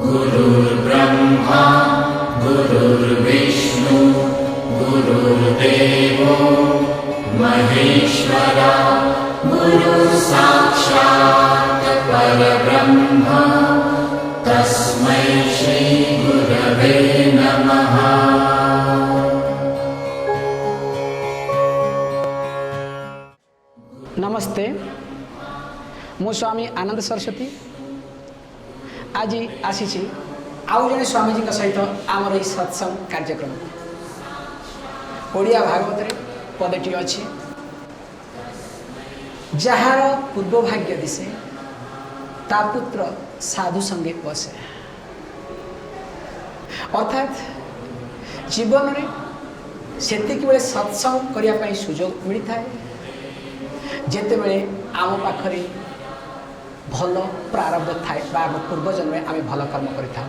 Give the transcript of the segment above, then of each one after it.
गुरुर्ब्रह्मा गुरुर्विष्णु गुरुर्देवो महेश्वरा गुरुसाक्षात् परब्रह्म तस्मै श्री गुरवे नमः। नमस्ते, मु स्वामी आनंद सरस्वती आज आसी आउ जड़े स्वामीजी सहित आमर ये सत्संग कार्यक्रम ओडिया भागवत पदटी अच्छी जार पूर्व भाग्य दिशे ता पुत्र साधु संगे बसे। अर्थात जीवन में सेतिक बेले सत्संग करने सुजोग मिलता है जेते बेले आम पाखरे भल प्रारब्ध थाए बा पूर्व जन्म आम भल कर्म करें।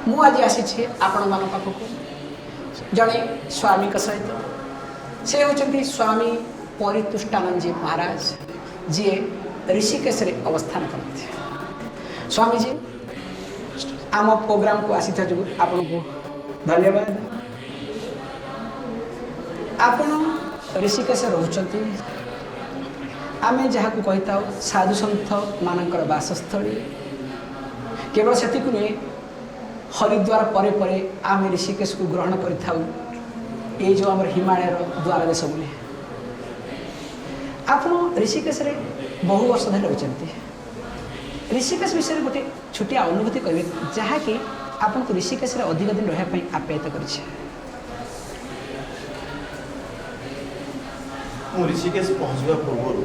मु आज आसी आपण मान पाखक जड़े स्वामी सहित से होती स्वामी परितुष्टानंद जी महाराज जी ऋषिकेश अवस्थान करते। स्वामी जी आम प्रोग्राम को आसी जो आपन को धन्यवाद। आपण ऋषिकेश रोचती आमे जहाँ को कही था साधु सन्थ मानकर बासस्थली केवल से नुहे हरिद्वार परे परे आम ऋषिकेश को ग्रहण कर जो आम हिमालय द्वार देश बोले आप ऋषिकेश बहु वर्ष धरी रही ऋषिकेश विषय में गोटे छोटिया अनुभूति करेंगे जहाँकि आपन को ऋषिकेश अधिक दिन रही आप्यायित कर ऋषिकेश पहुँचवा पूर्व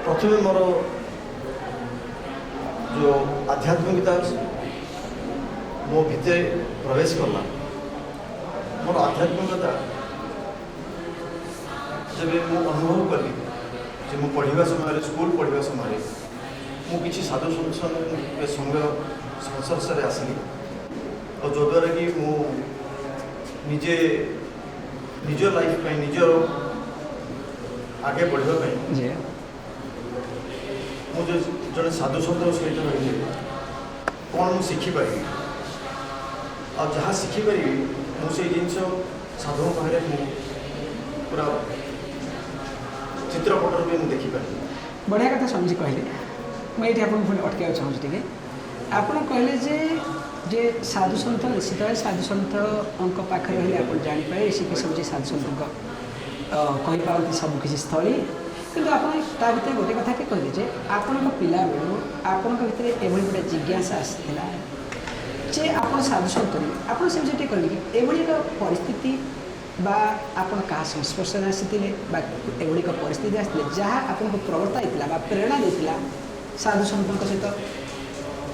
प्रथम मोर जो आध्यात्मिकता मो भितर प्रवेश करला मोर आध्यात्मिकता जब मु अनुभव कली जे मु पढ़ा समय स्कूल पढ़ा समय मु किसी साधु संघ संस्पर्श आसली और जो द्वारा कि मु निजे निज लाइफ में निज आगे बढ़ापी मुझे जड़े साधु सन्थ सहित रही कौन मुझे शिखिपारि और जहाँ शिखिपारि मुझे जिन साधु पाखे पूरा चित्रपट भी मुझे देखिपारि। बढ़िया कथा समझी कहले मुझे आप अटक चाहूँगी टे आप कहले जे साधु सन्थ निश्चित भाव साधु सन्थ पाखे रही आप जापारे ऋषिकेश हूँ साधु सन्थ कहीपारती सबकि स्थली किंतु आप भर गोटे कथा के कहले जे आपण पिला बेलू आपण भर एभली गोटे जिज्ञासा आसाला जे आप साधु सन्थ आप से विषय कहले कि एभली एक परिस्थिति बा आपण क्या संस्पर्श आसी एभली एक परिस्थिति आसते जहाँ आपको प्रवर्त्ता बा प्रेरणा देता साधु सन्थ सहित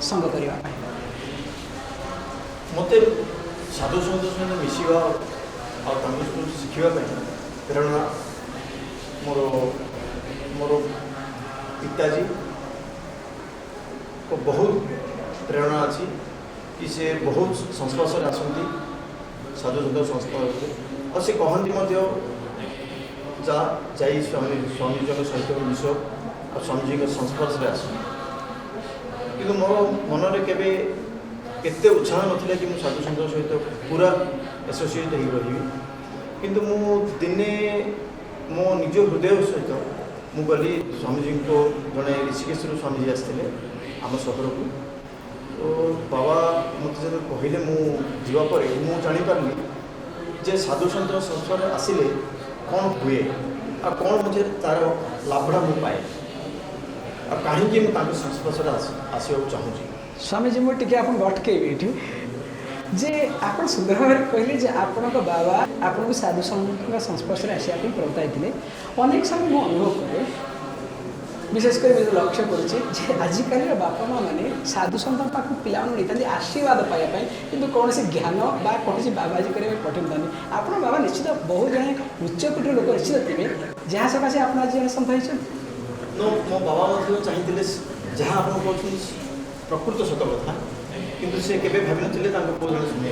संग करने मत साधु सन्थ सहित मिसवा और शिखापी प्रेरणा मोर मोर पिताजी को बहुत प्रेरणा अच्छी कि से बहुत संस्पर्श आसती साधु सन्थ संस्पर्श और से कहती जा स्वामीजी सहित मिस और स्वामीजी के संस्पर्श आस कि मोर मनरे केवे केते उत्साह नथिला कि मु साधु सन्थ सहित पूरा एसोसिएट हो रही किंतु मु दिने मो निज हृदय सहित मु गली स्वामीजी को जड़े ऋषिकेश स्वामीजी आसते आम सहर को तो बाबा मत जो कहले मुझापर मुझे जापारि जे साधु सन्थ संस्पर्श आसिले कौन हुए आ कौन मुझे तार लाभड़ा मु पाए आ कहीं मुझे संस्पर्श आसवा चाहूँगी। स्वामीजी मुझे आप अटकेबी ये जे आप सुंदर भाव कहले जे आपण बाबा आपको साधु संघ संस्पर्श आसापी प्रवर्ताई अनेक समय मुझे अनुभव करे विशेषकर मुझे लक्ष्य करुँचे आजिकल बापा माँ मैंने साधु सन्थ पाक पिला नहीं आशीर्वाद पाइबापी कि कौन ज्ञान बा कौन बाबाजी करने पठें था आप बाबा निश्चित बहुत जन उच्चकोटर लोक निश्चित थे जहाँ सकाशे आप आज जन सन्थ होती मो बाबा चाहिए जहाँ आप प्रकृत सत कथा किंतु से केबे भाभी नथिले तांको को जण सुने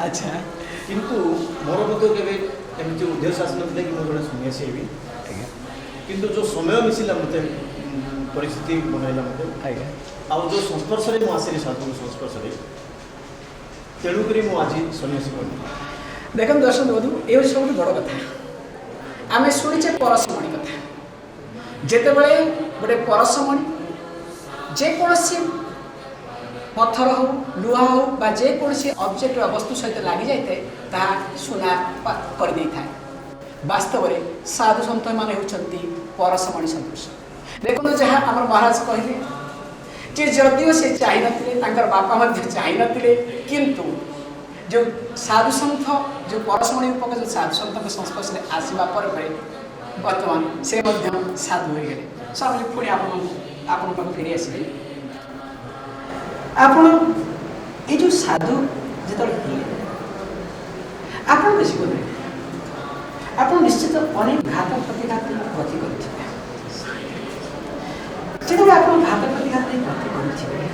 अच्छा किंतु मोर मतो केबे एमती उद्देश्य आसनथिले कि मो जण सुने भी किंतु जो समय मिसिला मते परिस्थिति बनाइला मते आज्ञा आउ जो संस्पर्श रे मु आसिली साधु संस्पर्श रे तेणु करी मु आज सन्यासी बनि देखो दर्शक बंधु ये सब बड़ कथा आम शुणीचे परसमणि कथा जितेबाला गोटे परसमणि जेकोसी पत्थर हो लुहा हो बा जेकोसी ऑब्जेक्ट वस्तु सहित लगी जाए ता सुना कर दे था वास्तव में साधु सन्त माने होचंती परसमणि सदृश देखो जहाँ आम महाराज कहले जे जदिओ से चाहि नथिले तांकर बापा मध्ये चाहि नथिले किंतु जो साधु सन्थ जो परसमणि रूपक जो साधु सन्त संस्पर्श में आसवा पर वर्तमान से साधु हो गए स्वामी पुणी आप फेरी आसवे आप जो साधु जो आप जीवन में आप निश्चित अनेक घात प्रतिघात गति करें जो आप घात प्रतिघात गति करेंगे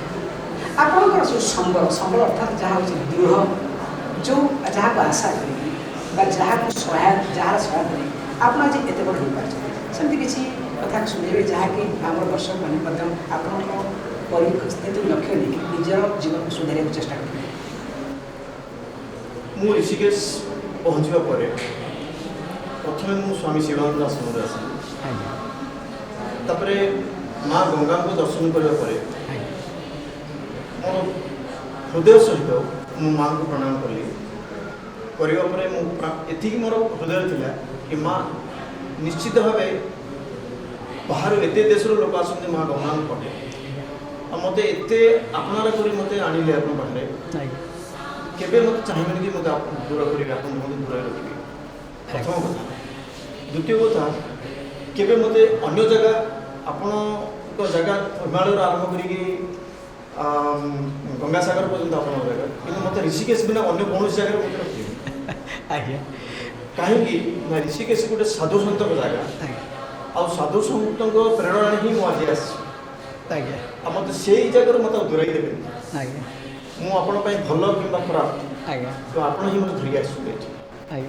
आपंकर जो संबल अर्थात जहाँ दृढ़ जो जहाँ को आशा करेंगे जहाँ को सहायता जार सहायता करेंगे आप आज एत बड़ हो पार्टी सेमती किसी कथा शुणे जहाँकि आम दर्शक मैंने आपंकर परिस्थिति लक्ष्य नहीं निजर जीवन को सुधार चेष्टा करेंगे मु ऋषिकेश पहुँचवा पर प्रथम मु स्वामी शिवानंद आश्रम आसली माँ गंगा को दर्शन करने मोर हृदय सहित मु माँ को प्रणाम कली एति मोर हृदय थिला कि माँ निश्चित भाव बाहर एत देश लोक आसते माँ गंगा पटे मत एत आपणार कर मत आनिले आप पाखे केवे मत चाहिए कि मत दूर करेंगे आप दूर रखिए प्रथम कथा द्वितीय कथा केवे मत अन्य जगह आपण जगह हिमालय आरंभ कर गंगासागर पर्यटन आप जगह कि मत ऋषिकेश बिना अन्य कौन जगह मत रखिए कहीं ऋषिकेश गोटे साधु सन्त जगह आ साधु सन्त प्रेरणा ही मुझे आ मत से जगह मत दूर देवे मुझे भल कि खराब तो आप ही मत धरिक आसुए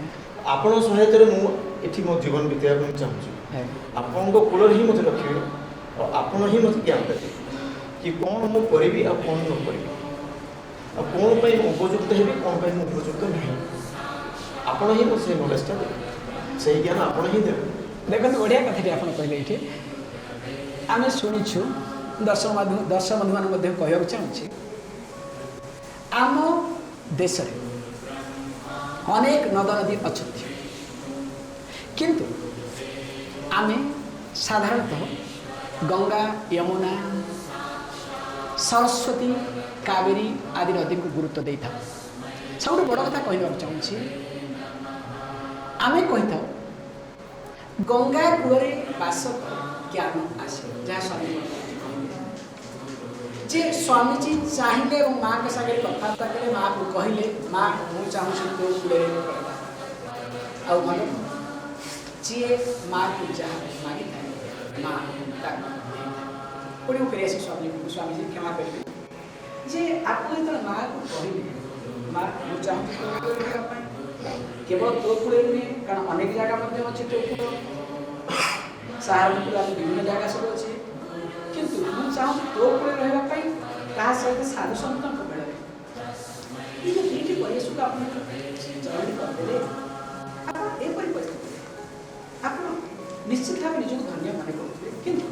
आपण सहायता मुझे मो जीवन बिताइबा चाहूँ आपण कूल ही मत रखिए और आपण ही मत ज्ञान देते कि कौन मु करी आ कौन न करी आ कौन पर उपयुक्त है कौन पर उपयुक्त नहीं आपण ही मुझे नॉलेजटा देवे से ज्ञान आपण ही देवे देखो बढ़िया कथा आप कहले ये आम शुणीचु दर्शक बंधु मान कहूँ चाहूँगी आम देश अनेक नद नदी अच्छा किंतु आमे साधारणतः गंगा यमुना सरस्वती कावेरी आदि नदी को गुरुत्व दे था सब बड़ कथा कहना चाहूँगी आमे कही था गंगा कूल बास ज्ञान आसे जहाँ स्वामी जे स्वामीजी चाहिए और माँ के साथ कथबार्ता कले माँ को कहले माँ मुझे चाहूँ तो कूल आ जी माँ को जहाँ मांगी था माँ पुणी फेरी आसी स्वामीजी क्षमा करेंगे जे आप जो माँ को कहले माँ मुझे चाहूँ केवल तो कूल नुहे कारण अनेक जगह अच्छे तो कूल सहारनपुर विभिन्न जगह सब अच्छे किंतु मुझे चाहूँ तो कूल रही सहित साधु सन्त बेल ये जो दुईटी परिवेश को आप जॉइन करदे आप एपरी परिस्थिति आप निश्चित भाव निज धन्य मन करुवे किंतु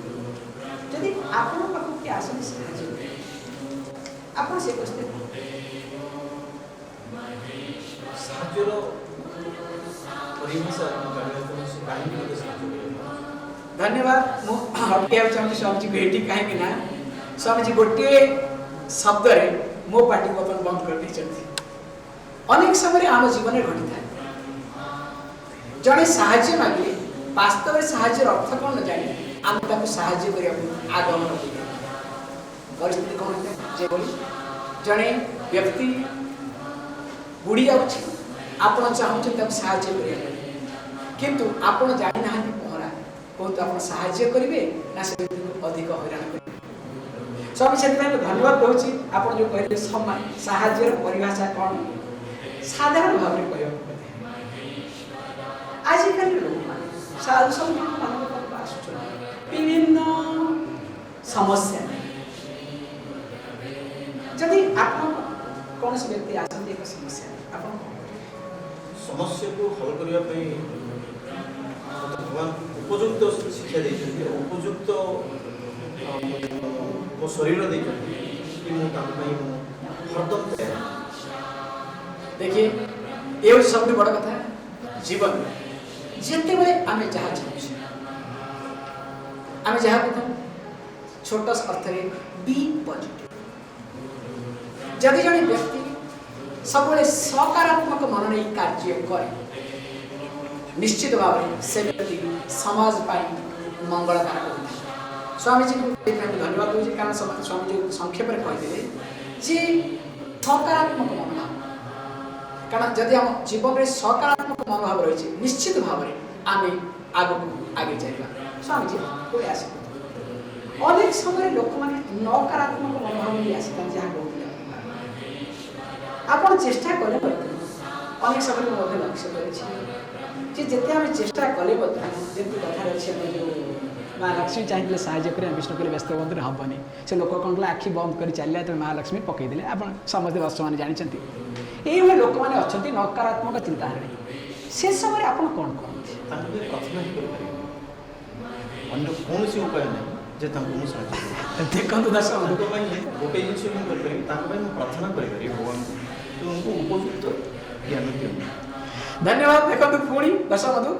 जदि आपण पाखक किए आसन साहय आप से परिस्थिति साहयर परिभाषा धन्यवाद मुझे चाहूँगी स्वामी जी को ये कहीं स्वामी जी गोटे शब्द मो पार्टी को अपन बंद कर दी अनेक समय आम जीवन में घटी था जड़े साहाय्य मांगे वास्तव में साहाय्य अर्थ कौन न जाने आम ताको साहाय्य करने आगमन परिस्थिति कौन होता जे बोली जड़े व्यक्ति बुड़ी जाऊँगी आप चाहते साहाय्य करें किंतु आप जानी ना पहरा कहतु आप साहाय्य करेंगे ना से अधिक हैरान करेंगे स्वामी से धन्यवाद कहूँ आप जो कहते सम्मान साहाय्य परिभाषा कौन साधारण भाव में कह आजिकल लोक साधु सन्त मान आसुच्च समस्या जदि आप कौन से व्यक्ति आसते एक समस्या आप समस्या को हल करने भगवान उपयुक्त शिक्षा देते उपयुक्त मो शरीर देते कि हरदम देखिए ये हूँ सब बड़ कथा जीवन जिते बड़े आम जहाँ चाहूँ आम जहाँ कहूँ छोट अर्थ बी पॉजिटिव जदि जड़े व्यक्ति सब सकारात्मक मन नहीं कार्य करे निश्चित भाव से व्यक्ति समाज मंगलकारक होता है। स्वामीजी को धन्यवाद दूसरी कारण स्वामीजी संक्षेप में कहीदे जे सकारात्मक मनोभाव कारण जदि आम जीवन में सकारात्मक मनोभाव रही निश्चित भाव में आम आग को आगे चलवा स्वामीजी कोई आस अनेक समय लोक मैंने नकारात्मक मनोभाव नहीं आसी जहाँ कहते आप चेष्टा कले अनेक समय लक्ष्य कर जिते आम चेष्टा कले जमी कथार अच्छे जो महालक्ष्मी चाहिए साहय करें विष्णु कले व्यस्त बंधु हेनी से लोक कौन कले आखि बंद कर चलिए तो महालक्ष्मी पकईदे आप समस्त दर्शक मैंने जानते ये लोक मैंने अच्छा नकारात्मक चिंताधारा से समय आप कौन कहते अन्य कौन उपाय नहीं देखो दर्शक गोटे जिन प्रार्थना कर भगवान तुमको उपयुक्त ज्ञान दियो धन्यवाद देखो पुणी दर्शक बंधु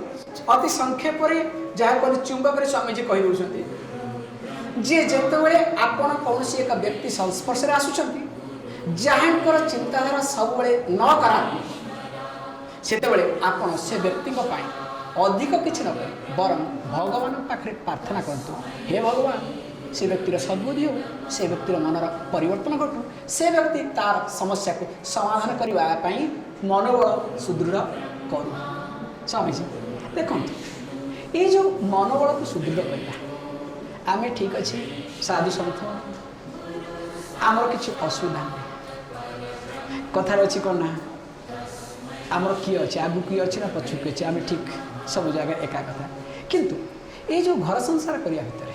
अति संक्षेप जहाँ कहते चुंबक स्वामीजी कही दौरान जे जितेबाला आपण कौन एक व्यक्ति संस्पर्श में आसुंच जहाँ चिंताधारा सब नकारात्मक से आपण से व्यक्ति अधिक किसी न बरं भगवान पाखे प्रार्थना करूँ हे भगवान से व्यक्तिर सद्बुद्धि हो से व्यक्तिर मनर परिवर्तन घटू से व्यक्ति तार समस्या को समाधान करने मनोबल सुदृढ़ करूँ स्वामीजी देखो ये जो मनोबल को सुदृढ़ करवा आम ठीक अच्छे साधु सन्थ आमर किसी असुविधा नहीं कथार अच्छी कौन ना आमर किए अच्छे आगू किए अच्छे ना पछू किए अच्छे आम ठीक सब जगह एका कथा किंतु ये जो घर संसार करने भितर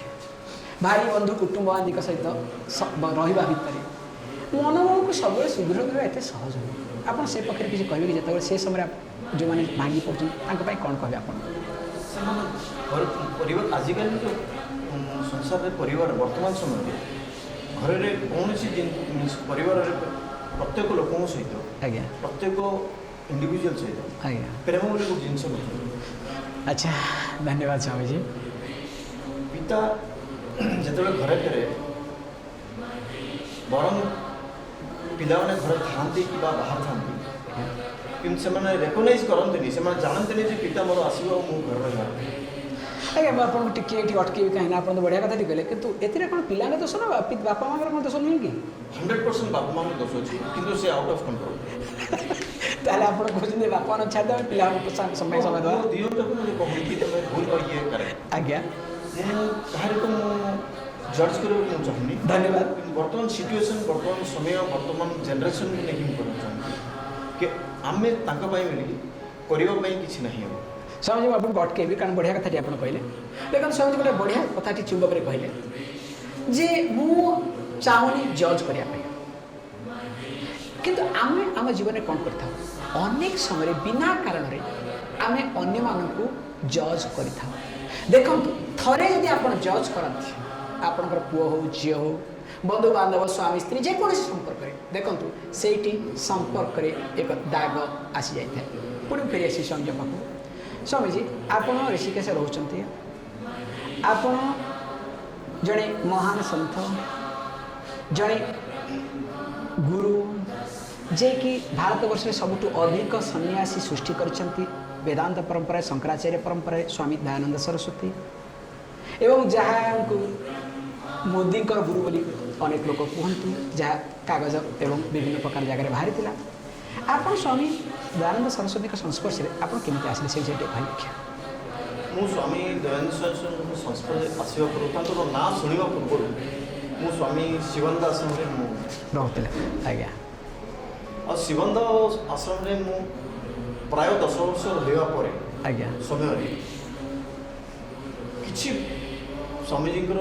भाई बंधु कुटुंब आदि सहित रहा भितर मनोबल को सब सुदृढ़ करवा एत सहज हो आप से पक्षे किसी कहे कि जिते से समय जो मैंने भांगी पड़ते कौन कहे आप आजिकल जो संसार परिवार वर्तमान समय घर में कौन परिवार प्रत्येक लोक सहित आज्ञा प्रत्येक इंडिविजुअल सहित आज्ञा प्रेम बोले गोटे जिन अच्छा धन्यवाद स्वामी जी पिता जिते घरे फेरे बरम पिला मैंने घर था कि बाहर था कि रेकग्नाइज करते जानते पिता मोर आसो मु घर रहा आज्ञा मुझे टिके अटकेबी कहीं आप तो बढ़िया कथा कहले कि एतिर कौन पिला दोष ना बापा माँ कौन दोष नुहे कि 100% बापा माँ दोष अच्छी कि से आउट ऑफ कंट्रोल ताले आप कहते बापा मान छाड़ देवे पिला समय समय दवा दियो कहूँ कि तुम भूल ये करे आज्ञा कहार को जज कर चाहूनी धन्यवाद वर्तमान सिचुएशन वर्तमान समय वर्तमान जेनरेशन को लेकिन करना चाहूँ कि आम मिली करने किसी ना स्वामी जी आपको अटकेबी कारण बढ़िया कथाटी आप कहले देखो स्वामी जी गोटे बढ़िया कथाटी चुंबक कहले जे मु चाहूनी जज करने किंतु आम आम जीवन में कौन कर अनेक समय बिना कारण आम अन्य मानक जज कर देखो थरे जदि आप जज करती आपणकर पुओ हो झी हो बंधु बांधव स्वामी स्त्री जेकोसी संपर्क में देखो से संपर्क एक दाग आसी जाए पुणी फेरी आसी स्वामी पाक स्वामी जी आप ऋषिकेश रोचते आप जड़े महान सन्थ जड़े गुरु जे कि भारतवर्ष में सबुठ अधिक सन्यासी सृष्टि कर वेदांत परंपरा शंकराचार्य परंपरा स्वामी दयानंद सरस्वती एवं जहाँ को मोदी गुरु बोली अनेक लोग कहते जहाँ कागज एवं विभिन्न प्रकार जगह बाहरी आप स्वामी दयानंद सरस्वती के संस्पर्श में आप केमी आसे से कहले मु स्वामी दयानंद सरस्वती संस्पर्श आसवा पूर्व ना शुणा पूर्व मु स्वामी शिवानंद आश्रम रोते आज्ञा और शिवानंद आश्रम में मु प्राय 10 वर्ष रहा आज्ञा समय किसी स्वामीजीଙ୍କର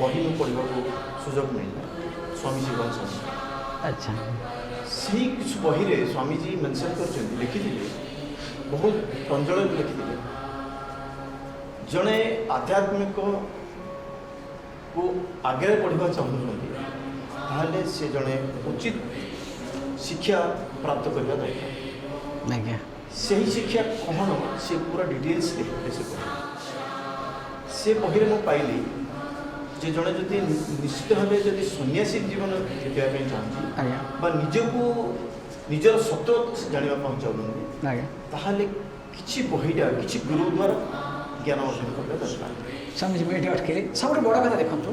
ବହି ମୁଁ ପଢ଼ିବାକୁ ସୁଯୋଗ ମିଳିଲା स्वामी शिवान स्वामी अच्छा ସେହି କିଛି ବହିରେ ସ୍ୱାମୀଜୀ ମେନସନ୍ କରିଛନ୍ତି ଲେଖିଥିଲେ ବହୁତ ପ୍ରାଞ୍ଜଳରେ ଲେଖିଥିଲେ ଜଣେ ଆଧ୍ୟାତ୍ମିକକୁ ଆଗରେ ପଢ଼ିବା ଚାହୁଁଛନ୍ତି ତାହେଲେ ସେ ଜଣେ ଉଚିତ ଶିକ୍ଷା ପ୍ରାପ୍ତ କରିବା ଦରକାର ଆଜ୍ଞା ସେହି ଶିକ୍ଷା କ'ଣ ସେ ପୁରା ଡିଟେଲ୍ସ ଲେଖିଥିଲେ ସେ ବହି ସେ ବହିରେ ମୁଁ ପାଇଲି ଯେ ଜଣେ ଯଦି ନିଶ୍ଚିତ ଭାବେ ଯଦି ସନ୍ନ୍ୟାସୀ ଜୀବନ ବିତାଇବା ପାଇଁ ଚାହୁଁଛି ଆଜ୍ଞା ବା ନିଜକୁ ନିଜର ସତ୍ୟ ଜାଣିବା ପାଇଁ ଚାହୁଁଛନ୍ତି ଆଜ୍ଞା ତାହେଲେ କିଛି ବହିଟା କିଛି ଗୁରୁ ଦ୍ୱାରା ଜ୍ଞାନ ଅର୍ଜନ କରିବା ଦରକାର ସ୍ୱାମୀଜୀ ମୁଁ ଏଠି ଅଟକେଇଲି ସବୁଠୁ ବଡ଼ କଥା ଦେଖନ୍ତୁ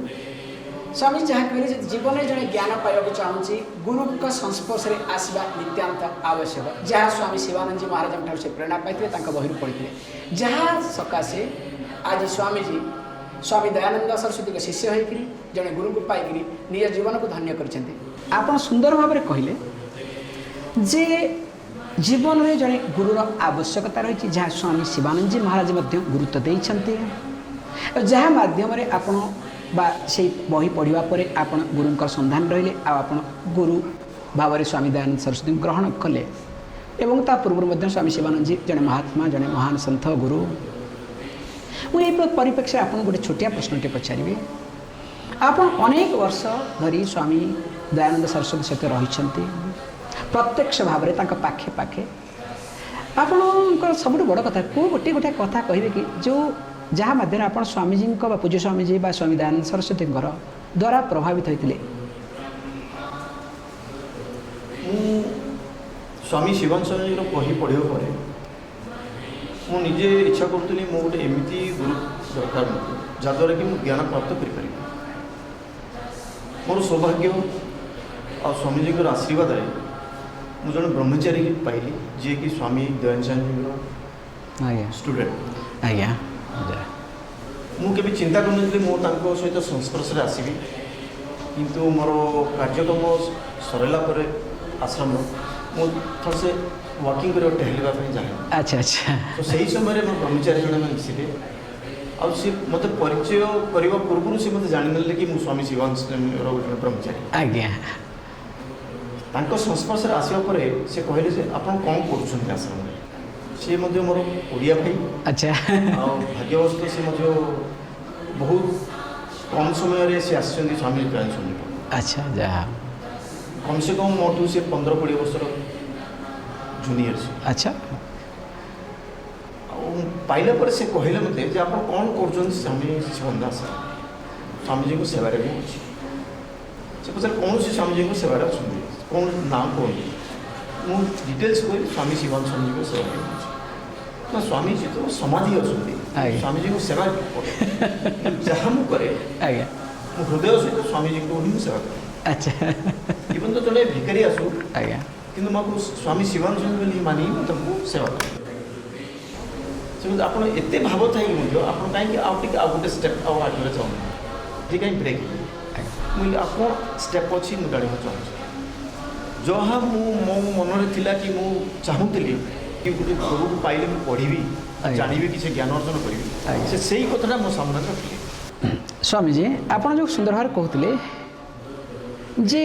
ସ୍ୱାମୀ ଯାହା କହିଲେ ଯେ ଜୀବନରେ ଜଣେ ଜ୍ଞାନ ପାଇବାକୁ ଚାହୁଁଛି ଗୁରୁଙ୍କ ସଂସ୍ପର୍ଶରେ ଆସିବା ନିତ୍ୟାନ୍ତ ଆବଶ୍ୟକ ଯାହା ସ୍ୱାମୀ ଶିବାନନ୍ଦଜୀ ମହାରାଜଙ୍କ ଠାରୁ ସେ ପ୍ରେରଣା ପାଇଥିଲେ ତାଙ୍କ ବହିରୁ ପଢ଼ିଥିଲେ ଯାହା ସକାଶେ ଆଜି ସ୍ୱାମୀଜୀ स्वामी दयानंद सरस्वती को शिष्य होकर जड़े गुरु को पाई निज जीवन को धन्य करछन्ते आपण सुंदर भाव में कहले जे जीवन में जड़े गुरुर आवश्यकता रही जहाँ स्वामी शिवानंद जी महाराज गुरुत्व देते जहाँ मध्यम आपण बा से बही पढ़ा पर आपण गुरुंकर संधान रहिले आपण गुरु भाव में स्वामी दयानंद सरस्वती ग्रहण कले एवं ता पूर्व स्वामी शिवानंद जी जड़े महात्मा जड़े महान सन्थ गुरु मुझे परिप्रेक्षी आप गोटे छोटिया प्रश्नटे पचारे आप अनेक वर्ष धरी स्वामी दयानंद सरस्वती सहित रही प्रत्यक्ष भाव में पाखे पाखे आपणकर सब बड़ कथा को गोटे गोटे कथा कहे कि जो जहाँ मध्यम आप स्वामीजी पूज्य स्वामीजी स्वामी दयानंद सरस्वती द्वारा प्रभावित होते स्वामी शिवान स्वामी बही पढ़ा पर मुझे इच्छा करूँ मो गोटे एमती गुरु दरकार मुझे जहाद्वारा कि मुझे ज्ञान प्राप्त कर मोर सौभाग्य आ स्वामीजी आशीर्वाद मुझे जन ब्रह्मचारी पाइली जी कि स्वामी दयानंद जी स्टूडेंट आज्ञा मुझे चिंता कर सहित संस्पर्श आसवि किंतु मोर कार्यक्रम सरला आश्रम मुझे से वॉकिंग कर टहलवा जाए अच्छा अच्छा तो सही समय मो ब्रह्मचारी जन मिसिले आ मत परिचय करने पूर्व से मत जाने कि मुझे स्वामी शिवान ब्रह्मचारी आज्ञा संस्पर्श आसवा पर से कहले से आप कौन कर आश्रम सी मोर ओडिया भाई अच्छा भाग्यवश से बहुत कम समय से आसी स्वामी स्वामी अच्छा जहाँ कम से कम मोटू से 15-20 वर्ष जूनियर से अच्छा पाइला पर से कहले मत आप कौन कर स्वामी शिवान दास स्वामीजी को सेवार भी अच्छी से पचार कौन से स्वामीजी को सेवार अच्छा कौन नाम कहते मुझे डिटेल्स कह स्वामी शिवान स्वामी को सेवा ना स्वामीजी तो समाधि अच्छा स्वामीजी को सेवा जहाँ मुझे आज्ञा मो हृदय सहित स्वामीजी को ही सेवा करें अच्छा इवन तो जड़े भिकारी आसू आज्ञा किंतु मैं स्वामी शिवान स्वामी मानी तुमको सेवा करें आप एत भाव थी आप कहीं आउ गोटे स्टेप आगे चाहूँ ये कहीं ब्रेक मुझे आप स्टेप अच्छी मुझे जाना चाहूँ जहाँ मो मन में थिला कि मु चाहूली कि गोटे गुरु को पाइले मुझे पढ़ी जानी किसी ज्ञान अर्जन करी से कथा मो सामने रखिए स्वामीजी आप जो सुंदर भाव कहते जे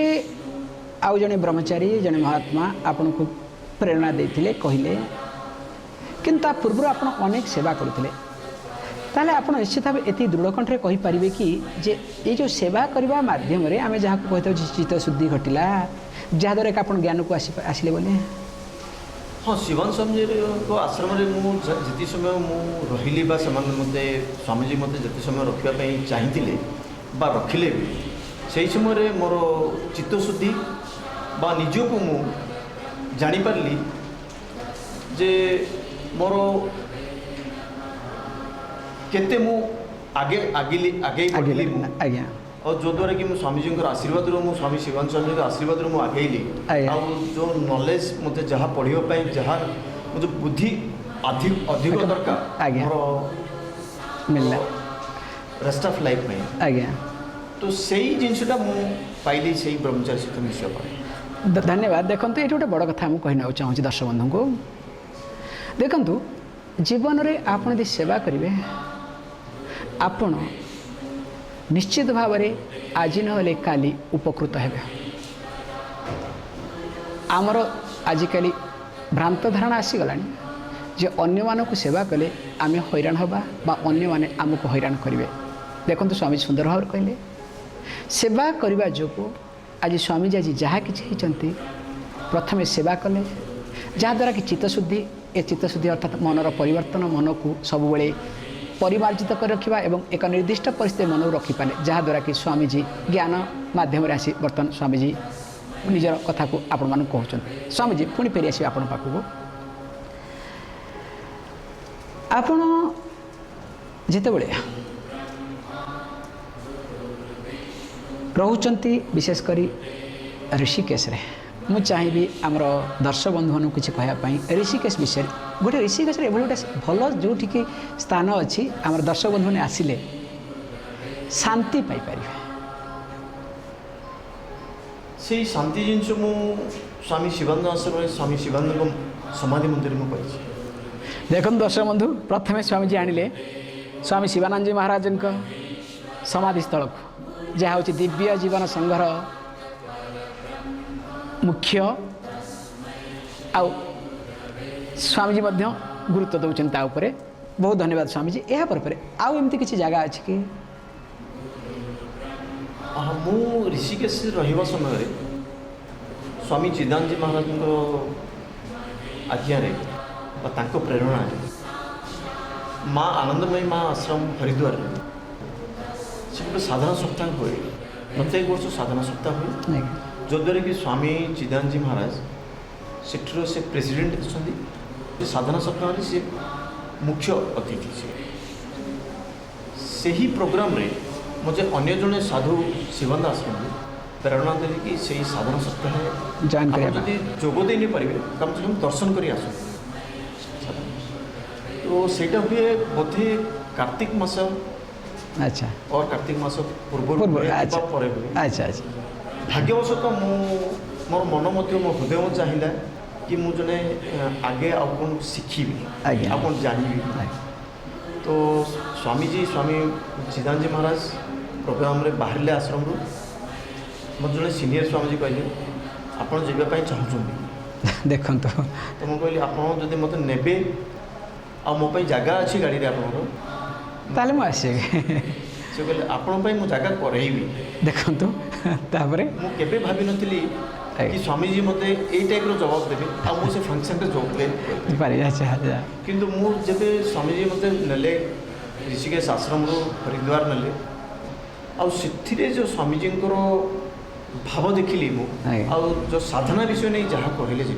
आउ जड़े ब्रह्मचारी जड़े महात्मा आपन को प्रेरणा देते कहले किंतु पूर्व आप अनेक सेवा करते ताले आप निश्चित भाव ये दृढ़कंठे कहींपारे कि जे ये जो सेवा करने मध्यम आम जहाँ को कहते चित्तशुद्धि घटला जहाद्वारा कि आप ज्ञान को आसिले बोले हाँ शिवान स्वामी को आश्रम जी समय मुझे मत स्वामीजी मत जिते समय रखापी चाहिए रखिले भी से समय मोर चित्तशुद्धि बा निजको मु जानीपारि जे मोर केते मु आगे आगे आगे बढ़ली आज्ञा और जो द्वारा कि स्वामीजी आशीर्वाद स्वामी शिवान स्वामी आशीर्वाद आगेली जो नॉलेज मत जहाँ पढ़ाई जहाँ मुझे बुद्धि अधिक दरकार मिलला रेस्ट ऑफ लाइफ में आज्ञा तो सही जिनसा मु पाइली से ब्रह्मचारी सहित मिसा पाए धन्यवाद देखो ये गोटे बड़ कथा मुझे कहना चाहूँगी दर्शक बंधु को देखु जीवन में आप यदि सेवा करेंगे आपण निश्चित भाव में आज ना काली उपकृत हेबे। आमर आजिकल भ्रांत धारणा आसीगला जे अन्य मानक सेवा कले आम हैरान हवा बा अन्य माने आमको हैरान करेंगे। देखो स्वामी सुंदर भाव कहले सेवा करने जो आज स्वामीजी आज जहाँ कि प्रथम सेवा कले जहाँद्वारा कि चित्तशुद्धि ए चित्तशुद्धि अर्थात मनर परिवर्तन मन को सब बड़े परिमार्जित कर रखा एवं एक निर्दिष्ट परिस्थिति मन को रखिपारे जहाँद्वारा कि स्वामीजी ज्ञान मध्यम आसी बर्तमान स्वामीजी निजर कथा को आपण मानक कहते। स्वामीजी पुणी फेरी आस आपण पाखक आपण जितेबले रोचंती विशेषकर ऋषिकेश रे मु चाहिए आमर दर्शक बंधु मानू किसी कहवाई ऋषिकेश विषय गोटे ऋषिकेश एभली गोटे भल जो स्थान अच्छी आमर दर्शक बंधु मैंने आसिले शांति पाइपर से शांति जिनस मु स्वामी शिवानंद आश्रम स्वामी शिवानंद समाधि मंदिर में पाई। देखो दर्शक बंधु प्रथमे स्वामीजी आणिले स्वामी शिवानंद जी महाराज समाधि स्थल को जहाँ हूँ दिव्य जीवन संघर मुख्य आउ स्वामीजी गुरुत्व दौरान बहुत धन्यवाद स्वामीजी। यह पर आउ एमती किसी जगह अच्छी कि मु ऋषिकेश रहिबा समय स्वामी चिदानंद जी महाराज आज्ञा प्रेरणा माँ आनंदमयी माँ आश्रम हरिद्वार से गोटे साधना सप्ताह हुए प्रत्येक वर्ष साधना सप्ताह हुए जद्वारा कि स्वामी चिदानंद जी महाराज सेठर से प्रेसिडेंट अच्छा साधना सप्ताह से मुख्य अतिथि से ही प्रोग्राम रे मुझे अन्य जड़े साधु शिवानंद आश्रम प्रेरणा देली कि से साधना सप्ताह जॉइन यदि जोग दे नहीं पारे कम से कम दर्शन कर आस तो सेटा हुए बोधे कार्तिक मास अच्छा और कार्तिक मास पूर्व अच्छा अच्छा भाग्यवशतः मोर मन मो हृदय चाहिए कि मु जने आगे आउ कौन शिखी आ कौन जानी। तो स्वामीजी स्वामी चिदानंद जी महाराज प्रोग्राम रे बाहर आश्रम रू मत जड़े सीनियर स्वामीजी कहले आपड़ जावाई चाहूँ देखो तो मुझे कहली आप मत ने आ मो जगह अच्छी गाड़ी रे ताले मुझे से कहले आपण जगह करइबी देखो तो मुझे भाभी नी कि स्वामीजी मते यही टाइप जवाब देवे आ मुझे फंक्शन रे जोग दे किंतु मुझे स्वामीजी मते नेले ऋषिकेश आश्रम रो हरिद्वार नेले आ जो स्वामीजी भाव देखिली मु आ जो साधना विषय नहीं जहाँ कहले जी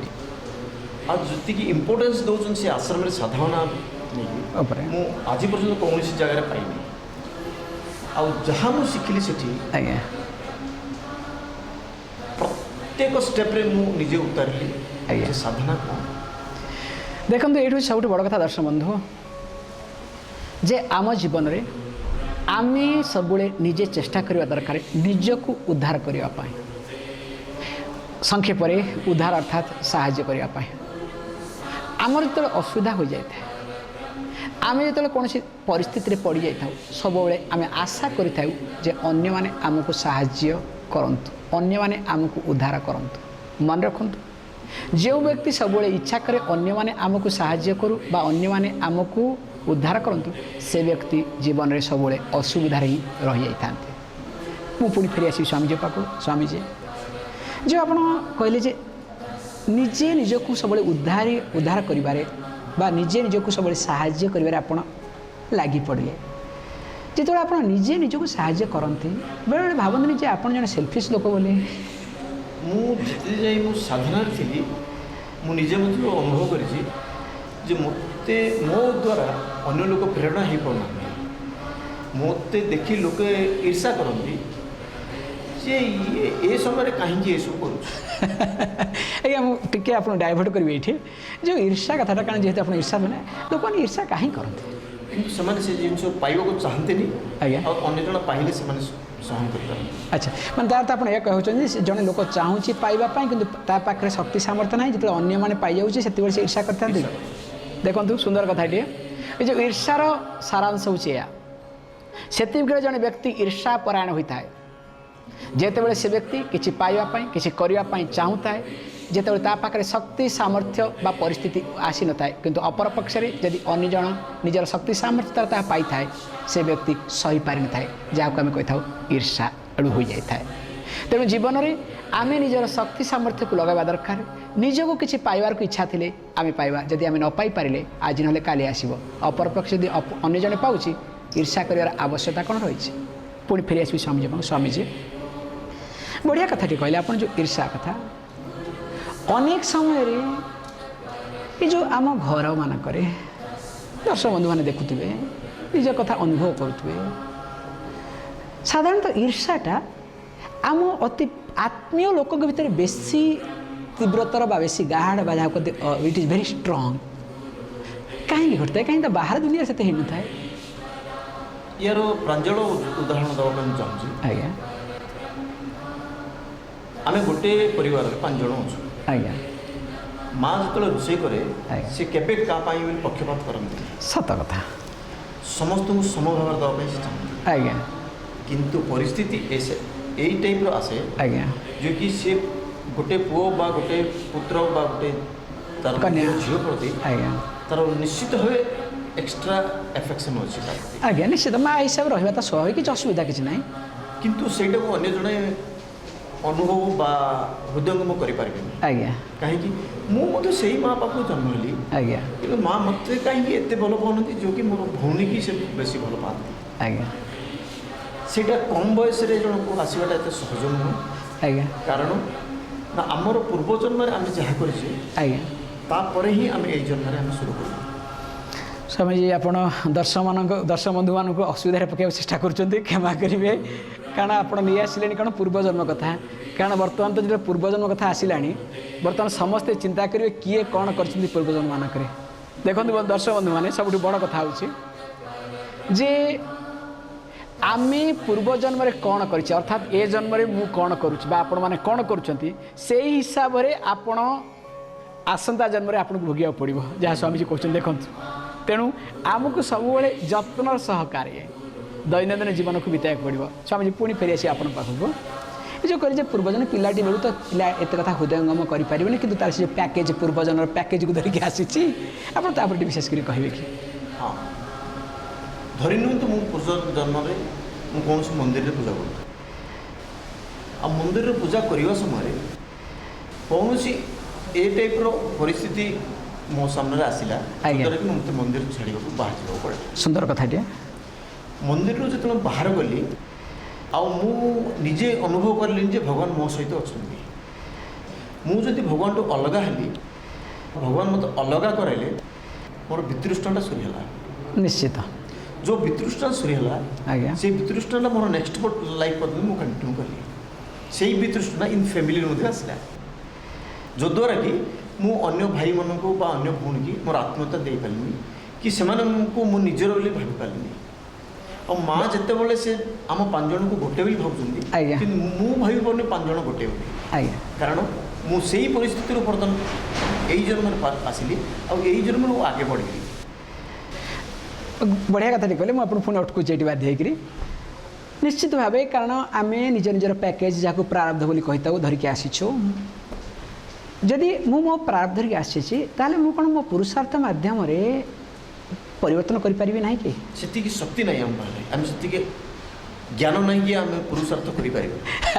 आती इम्पोर्टेन्स दौरान से आश्रम रे साधना नहीं मु आज पर्यंत कौन जगह पाइनी आ जहाँ मुझे शिखिली से प्रत्येक स्टेप रे मु निजे उतारिली साधना कौन। देखो ये सब बड़ कथा दर्शक बंधु जे आम जीवन रे आमे सब निजे चेष्टा करवा दरकार निजक उद्धार करने संक्षेप उद्धार अर्थात साहाय्य करने आमर जो असुविधा हो जाए आम जो कौन परिस्थिति पड़ जाए सब आम आशा करने मैंने आमको साहाय्य करंतु अन्य माने आमको उद्धार करंतु। मन रखंतु जो व्यक्ति सब इच्छा करे अन्य माने आमको साहाय्य करू बा अन्य माने आमको उद्धार करंतु से व्यक्ति जीवन में सब असुविधा ही रही जाते। मु पुणी फेरी आसी स्वामीजी पाक स्वामीजी जो आप कहले जे निजे निजक सब उद्धार करिबारे बा निजे निजक सब साहाय्य करिबारे आपण लागि पड़े जो आप निजे निजक साहाय्य करते बेले बेले भावते जे आप जन सेल्फिश लोक बोले मुझे जाई मु साधना थी मुझे अनुभव करी मते मो द्वारा अन्य लोक प्रेरणा हो पाना मते देखी लोक ईर्षा करती जे ये समय कहीं ये सब कर मुझे आप डाइवर्ट करेंगे ये जो ईर्षा कथाटा क्या जेहतु आप ईर्षा मैंने लोक मैंने ईर्षा कहीं करते से जिन पाइबा चाहते नहीं अन्य जन पाइले से सहन कर। अच्छा मैं तार तो आप कहते जड़े लोक चाहूँगी पाइबापी कि पाखे शक्ति सामर्थ्य ना जो अन्य मैंने पाई जाऊँगी से ईर्षा करते देखो सुंदर कथा ये जो ईर्षार सारांश हूँ या सेतिबेले जड़े व्यक्ति ईर्षा परायण होता है जेतेबेले से व्यक्ति किसी पाइबापी किसी करने चाहूए जितेबाला ता पाखे शक्ति सामर्थ्य बा परिस्थिति आसी न था किंतु अपर पक्ष जदि अन्य जन निजर शक्ति सामर्थ्य ता पाई थाए से व्यक्ति सही पारि न थाए जहाँ आम कही था ईर्षा एड़ू हो जाए। तेणु जीवन में आम निजर शक्ति सामर्थ्य को लगावा दरकार निजको किसी पाइबार को इच्छा थे आम पाइबा जदि आम न पाई पारे आज ना काली आसो अपर पक्ष यदि अन्य जन पाऊँ ईर्षा कर आवश्यकता कौन रही पुणी फेरी आसबि स्वामीजी स्वामीजी बढ़िया कथाटी कहले आप जो ईर्षा कथा अनेक समय ये जो आम घर मानक दर्शक बंधु मैंने देखुए निज कथा अनुभव करुवे साधारणतः ईर्षाटा आम अति आत्मीय लोक भितर बेसी तीव्रतर बा बेसी गाढ़ बा जहाँ इट इज वेरी स्ट्रंग कहीं घटता है कहीं तो बाहर दुनिया से हो न था यार प्रांजल उदाहरण देवाई चाहूँगी आज्ञा आम गोटे परिवार 5 जन अच्छु आज्ञा माँ जो रोषे कै सी केवे क्या पक्षपात करती सत कथा समस्त को समभाव देवाई से चाहती आज्ञा किंतु परिस्थिति ऐसे यही टाइप आसे आज्ञा जो कि सी गोटे पुओ बा गोटे पुत्र बा गोटे तार झील प्रति आज्ञा तार निश्चित भाव एक्स्ट्रा एफेक्शन अच्छी आज्ञा निश्चित माँ हिसाब रहा तो स्वाभाविक किसी असुविधा किसी ना किंतु सेटा को अन्य जड़े अनुभव बा हृदयंगम करें आज्ञा कहीं मुझे से माँ पाखु जन्म हली आज्ञा कि माँ मत कहीं एत भल पाती जो कि मोर भौणी की से बेसी भल पाती आज्ञा सेटा कम बयस जन को आसवाटा एत सहज नुह आज्ञा कारण ना आमर पूर्व जन्म आम जहाँ करें आज्ञा तापर ही आम यही जन्म आम शुरू कर स्वामीजी आप दर्शक बंधु मान असुविधा पकड़ चेष्टा कर क्षमा करेंगे कारण आप नहीं आसिले कारण पूर्वजन्म कथा कारण बर्तमान तो जो पूर्वजन्म कथा आसला बर्तमान समस्ते चिंता करेंगे किए कौन कर पूर्वजन्म मानक देखो दर्शक बंधु मैंने सब बड़ कथा जे आमे पूर्वजन्म कौन कर अर्थात ए जन्म मु कौन करुँच मैंने कौन कर हिसाब से आपण आसंता जन्म आपको भोगिया पड़ो जहाँ स्वामीजी कहते देखो तेणु आमको सब जत्न सहकारे दैनंदिन जीवन को बिताया पड़ो स्वामीजी पुणी फेरी आसी आप पाखक जो कर पूर्वजन पिलाटी बेलू तो पिला एत कथा हृदयंगम करें कि तार से पैकेज पूर्वजन पैकेज को धरिकी आसी आप विशेष कर कहे कि हाँ धरी नुहतु मु पूर्व जन्म कौन से मंदिर में पूजा कर मंदिर में पूजा करने समय कौन सी ए टाइप परिस्थिति मो सामने आसला कि मत मंदिर छाड़ा बाहर जावा पड़े सुंदर कथाटे मंदिर जो बाहर गली निजे अनुभव कली भगवान मो सहित अच्छा मुझे भगवान टू अलग हेली भगवान मत अलग कराइले मोर वितृष्णा सूरीगला निश्चित जो वितृष्णा सूरीगला आज्ञा से वितृष्णा मोर नेक्स्ट लाइफ मुझे कंटिन्यू कली से वितृष्णा इन फैमिली आसला जो द्वारा कि मु अन्य भाई मानक बा अन्य भूणी की मोर आत्मीयता दे पारिनी कि से मु निजर बोली भाभी पारिनी और माँ जिते से आम 5 जन को गोटे भी भावुँच मु भावी पार्नी 5 जन गोटे बोली कारण मुझे परिस्थिति बर्तमान यही जन्म आसली आई जन्म आगे बढ़ी बढ़िया कथा कहले मुझे पुणी अटकुचे ये बाध्य होकर निश्चित भाव कारण आम निज निजर पैकेज जहाँ प्रारब्ध बोली कही था धरिकी आसीचु जदि मो प्रारब्ध धरिकी आसी ताले मु कौन मो पुरुषार्थ माध्यम परिवर्तन करें ना कि से शक्ति नहीं आम से ज्ञान नहीं कि आम पुरुषार्थ कर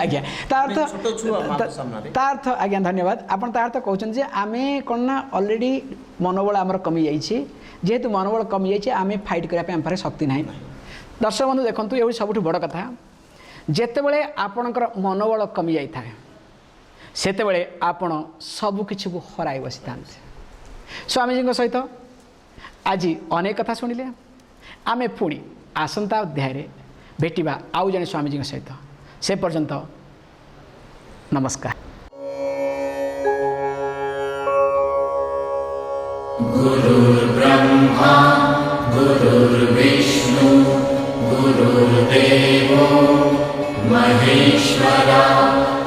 आज्ञा तार्थ आज्ञा धन्यवाद आपन तार्थ कहते आम कौन ना ऑलरेडी मनोबल आमर कमी जाइए जेहेतु मनोबल कमी जाइए आम फाइट करने पाखे शक्ति ना दर्शक बंधु देखो ये सब बड़ कथा जितेबले आपणकर मनोबल कमी जाए सेतेबले आपण सबकि को हराई बसी था स्वामीजी सहित आज अनेक कथा शुणिले आम पुणी आसंता अध्याय भेटिबा आउ जने स्वामीजी सहित से पर्यंत नमस्कार। गुरुर्ब्रह्मा गुरुर्विष्णु गुरुर्देवो महेश्वरा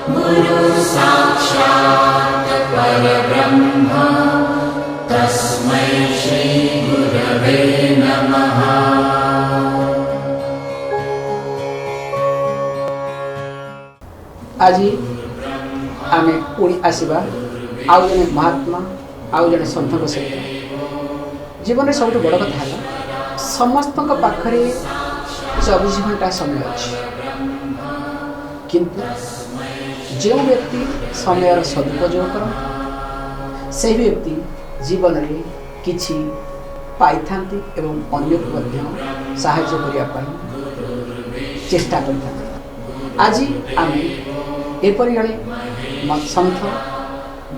गुरु साक्षात् परब्रह्म तस्मै श्री गुरवे नमः। आज आम पुणी आसवा आउ जड़े महात्मा आउ जड़े सन्थ सहित जीवन में सब बड़ कथा है समस्त पाखरे 24 घंटा समय अच्छे किंतु जो व्यक्ति समय सदुपयोग कर से व्यक्ति जीवन में किछि पाई थांती एवं अन्य को साहाय्य करने चेष्टा करते आज आम एपरी जड़े सन्थ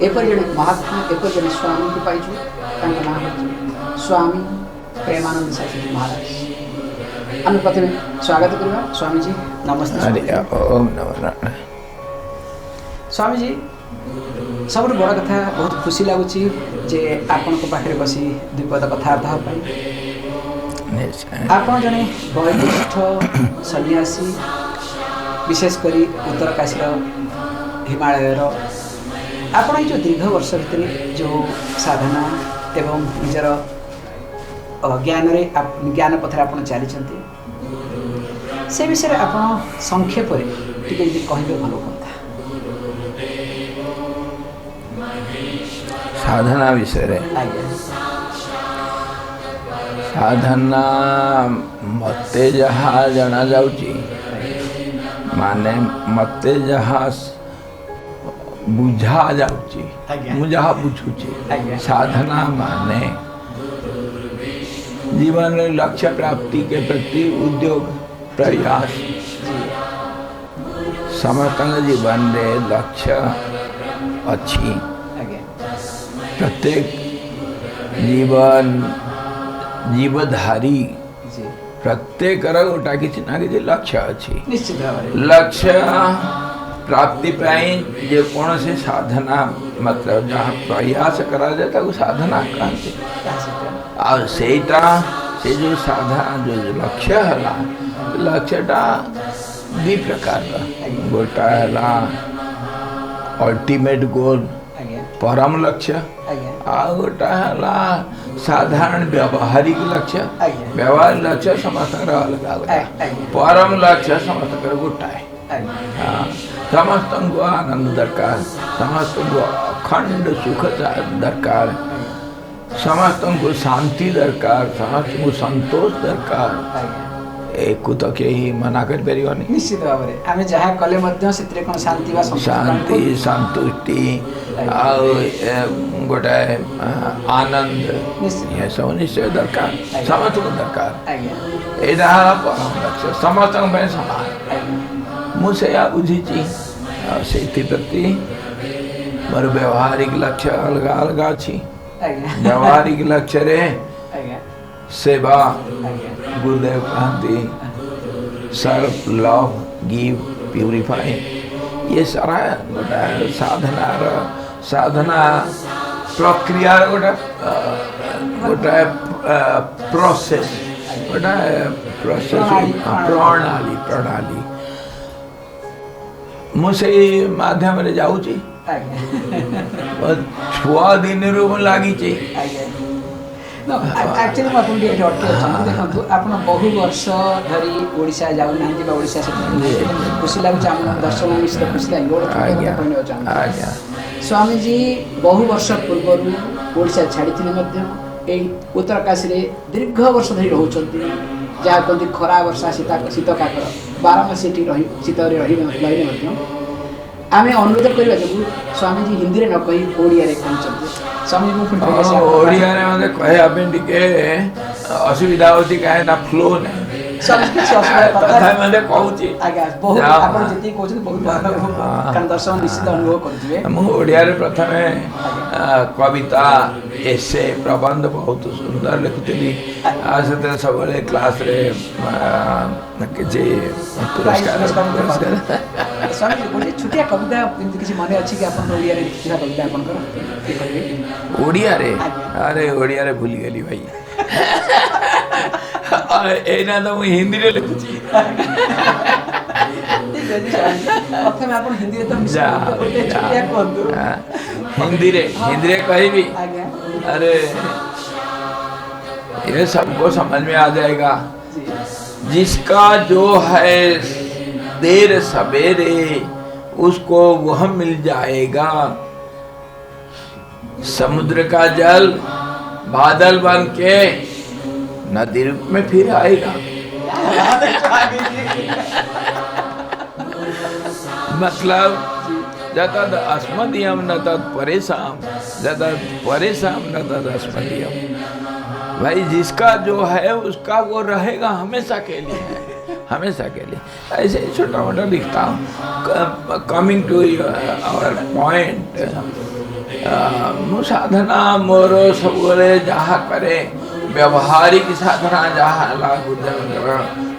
एपरी जड़े महात्मा एपरी जड़े स्वामी को पाइछु ना हूँ स्वामी प्रेमानंद सरस्वती महाराज। आम प्रथम स्वागत करवा स्वामी जी नमस्ते। ओम नमः। स्वामी जी सब बड़ कथा बहुत खुशी लगुच जे आपण पाखे बसी द्विपद कथबार्ता आपण जड़े वयोज्येष्ठ सन्यासी विशेषकर उत्तर काशी हिमालय आपण जो दीर्घ वर्ष भितर जो साधना एवं निजर ज्ञान पथर आप चली से विषय आप संक्षेप टिके कहले भल होता। साधना विषय साधना मते जहा जना जाउची माने मते जहा बुझा जाउची मु जहा बुझुची साधना माने जीवन लक्ष्य प्राप्ति के प्रति उद्योग प्रयास समस्त जीवन में लक्ष्य अच्छी प्रत्येक जीवधारी प्रत्येक गोटा किसी ना किसी लक्ष्य अच्छी लक्ष्य प्राप्ति जे कौन से साधना मतलब जहाँ प्रयास करा जाता वो साधना कहते और सेटा से जो साधना जो लक्ष्य है लक्ष्यटा दि प्रकार गोटा है अल्टीमेट गोल परम लक्ष्य आ गोटा है साधारण व्यावहारिक लक्ष्य व्यावहारिक लक्ष्य समस्त अलग अलग परम लक्ष्य समस्त गोटा है। हाँ समस्त को आनंद दरकार समस्त को अखंड सुख दरकार समस्त को शांति दरकार समस्त को संतोष दरकार एक तो कहीं मना कर पारिबनी निश्चित भाव में आम जहाँ कले शांति संतुष्टि गोटे आनंद ये सब निश्चय दरकार समस्त को दरकार यहाँ परम लक्ष्य समस्त समान मुझे बुझी से प्रति मोर व्यवहारिक लक्ष्य अलग अलग अच्छी व्यवहारिक लक्ष्य रे सेवा गुरुदेव कहती सर्व लव गिव प्यूरिफाई ये सारा गोटा साधना प्रक्रिया गोटा प्रोसेस गोटा प्रोसेस प्रणाली मुझे माध्यम रे जाऊची छुआ दिन लगी एक्चुअली मैं आपको ये अटके देखो आप बहु वर्ष धरी ओडिशा जाऊना ओडिशा से खुशी लगुच दर्शक निश्चित खुशी लगे स्वामी जी बहु वर्ष पूर्व ओडिशा छाड़ी उत्तरकाशी दीर्घ वर्ष धरी रोचंती जहाँ कहते खरा वर्षा शीत काकर 12 मास शीत रही आम अनुरोध करवा जो स्वामी जी हिंदी न कही ओडिया कहते स्वामी ओडिया रे कहे असुविधा होती कहे ना फ्लो नहीं प्रथमे कविता एसे प्रबंध बहुत सुंदर लिखुली सब क्लास रे छुटिया कविता मन अच्छी कि कविता ओडिया रे अरे ओडिया रे भूली गली भाई एना तो मुझे हिंदी रे लिखुची प्रथम आप हिंदी रे तो छुटिया कहतु हिंदी रे कहबी अरे ये सबको समझ में आ जाएगा जिसका जो है देर सवेरे उसको वह मिल जाएगा। समुद्र का जल बादल बन के नदी रूप में फिर आएगा। मतलब जतद अस्मदीयम न तद परेशान, जतद परेशान न तद अस्मदीयम। भाई जिसका जो है उसका वो रहेगा हमेशा के लिए है, हमेशा के लिए। ऐसे छोटा मोटा लिखता हूँ। कमिंग टू आवर पॉइंट, मु साधना मोर सब जहाँ करे व्यवहारिक साधना जहाँ लागू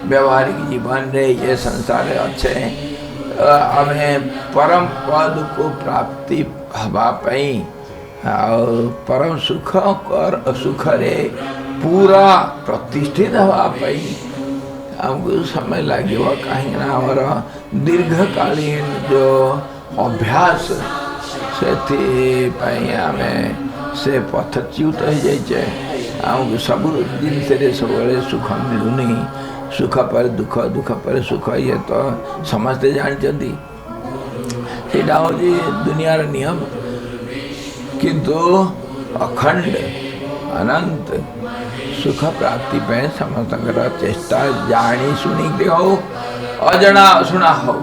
व्यवहारिक जीवन रे ये संसार अच्छे हमें परम पद को प्राप्ति हवा पाई और परम सुख कर सुख रे पूरा प्रतिष्ठित हवा पाई हमको समय लगे कहीं आमर दीर्घकालीन जो अभ्यास से आम से पथच्युत हो जाए आमको सब जिन सब सुख मिलूनी। सुख पर दुख, दुख पर सुख, ये तो समस्ते जानते सेटा हूँ दुनियार नियम। किंतु अखंड अनंत सुख प्राप्ति पे समस्त चेष्टा जानी शुणी हो अजना शुणा हो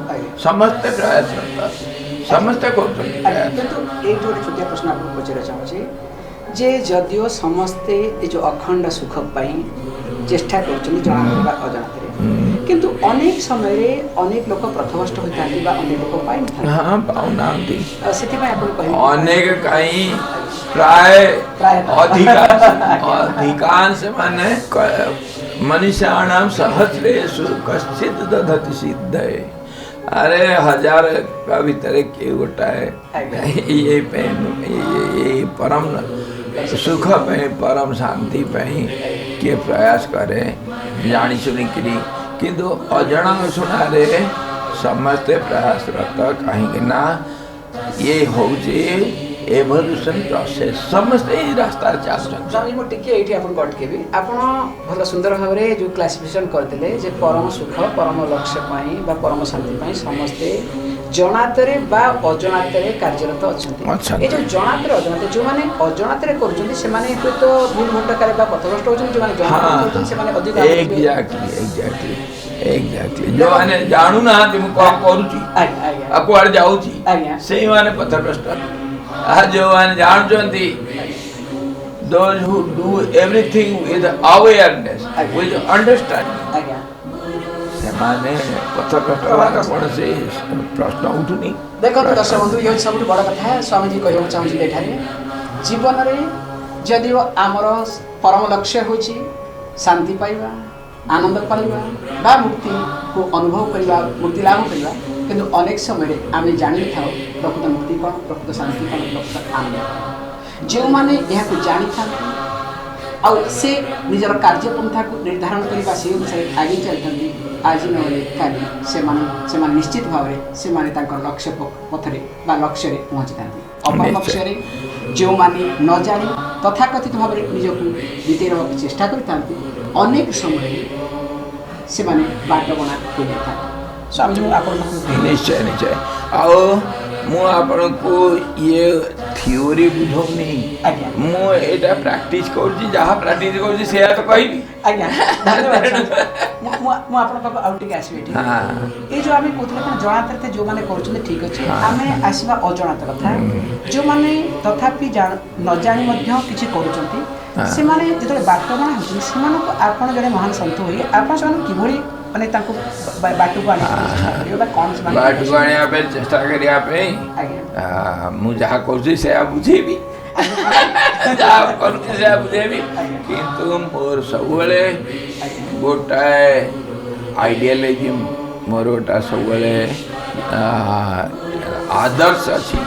समस्ते प्रयास करता समस्ते छोटिया प्रश्न आपको पचार चाहूँगी जे जदिओ समस्ते ये जो अखंड सुख पाई चेष्टा कर किंतु अनेक समय रे अनेक लोक प्रथमष्ट होता है बा अनेक लोक पाई न हां पाउना सेति में आपन कहि अनेक कहीं प्राय अधिकांश माने मनुष्याणाम सहस्रेषु कश्चित् दधति सिद्धये। अरे हजार का भीतर के गोटा है ये परम सुख पे परम शांति पे किए प्रयास करे जानी सुनी करी किंतु अजना सुना रे समस्ते प्रयास करता कहीं ना ये हो एवोल्यूशन प्रोसेस समस्ते ही रास्ता चलछन। मो टिके एठी आपन कटकेबी आपन भल सुंदर भाव रे जो क्लासिफिकेशन करथिले जे परम सुख परम लक्ष्य पाई बा परम शांति पाई समस्ते जनातरे बा अजनातरे कार्यरत अछंती। ए जो जनातरे अजनाते जो माने अजनातरे करछंती से माने तो भूल भटकारे बा पथभ्रष्ट होछन जो माने जनातरे करछन से माने अधिक एग्जैक्टली जो माने जानू ना तुम कोन करूची आ कोआर जाउची सेही माने पथभ्रष्ट जो माने जानचंती those who do everything with awareness with understanding माने पथभ्रष्ट कौन से प्रश्न उठुनी। देखो तो दर्शक बंधु ये सब बड़ कथा है स्वामी जी कहू चाहूँ एठारे जीवन रे जदि आमर परम लक्ष्य होची शांति पाइबा आनंद पाइबा बा मुक्ति को अनुभव करबा मुक्ति लाभ करबा किंतु अनेक समय आम जानी था प्रकृत मुक्ति कौन प्रकृत शांति कौन प्रकृत आनंद जो माने यह को जानी था और से निजर कार्यपंथा को निर्धारण करने से अनुसार आगे चलते आज काली से निश्चित भाव से लक्ष्य पथरे लक्ष्य पहुँची था। अपर पक्ष जो माने न जानी तथाकथित भाव निजक बीतेरवा चेष्टा करते अनेक समय से बाट बना था। स्वामी जी निश्चय निश्चय आओ मु आपण को ये थ्योरी बुझौनी मु एटा प्रैक्टिस करछि जहा प्रैक्टिस करछि से तो कहबी आज्ञा धन्यवाद मु आपण पाप आउट के आसीबे ठीक हां ए जो आमे कोथले पण जणातरते जो माने करछले ठीक अछि आमे आसीबा अजणात कथा जो माने तथापि न जानि मध्य किछि करूछंती से माने जेतले बाटबणा होछि से माने आपण जने महान संत होई आपण सन किभଳି माने ताको बाटू को आने कौन से बाटू को आने पे चेष्टा करिया पे मु जहा करछि से बुझेबी जहा करछि से बुझेबी किंतु मोर सबले गोटाए आइडियोलॉजी मोर गोटा सबले आदर्श अछि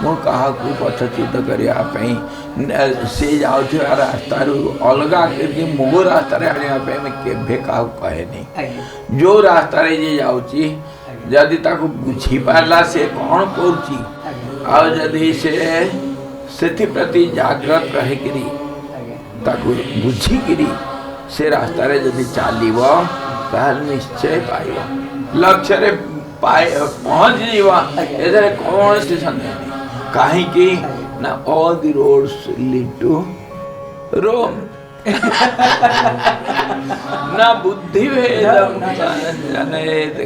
मो कहा को पथच्युत करिया पे से जाउथिया रास्ता अलगा करके मो रास्ता आने में केभे का कहे नहीं जो रास्ता जे जाउची यदि ताको बुझी पारला से कौन करूची और यदि से प्रति जागृत रहे करी ताको बुझी करी से रास्ता रे यदि चालीबो ताल निश्चय पाइबो लक्ष्य रे पहुंच जीवा एथरे कौन से संदेह नहीं कहीं की ना all the roads lead to Rome ना बुद्धि भेदम जनेत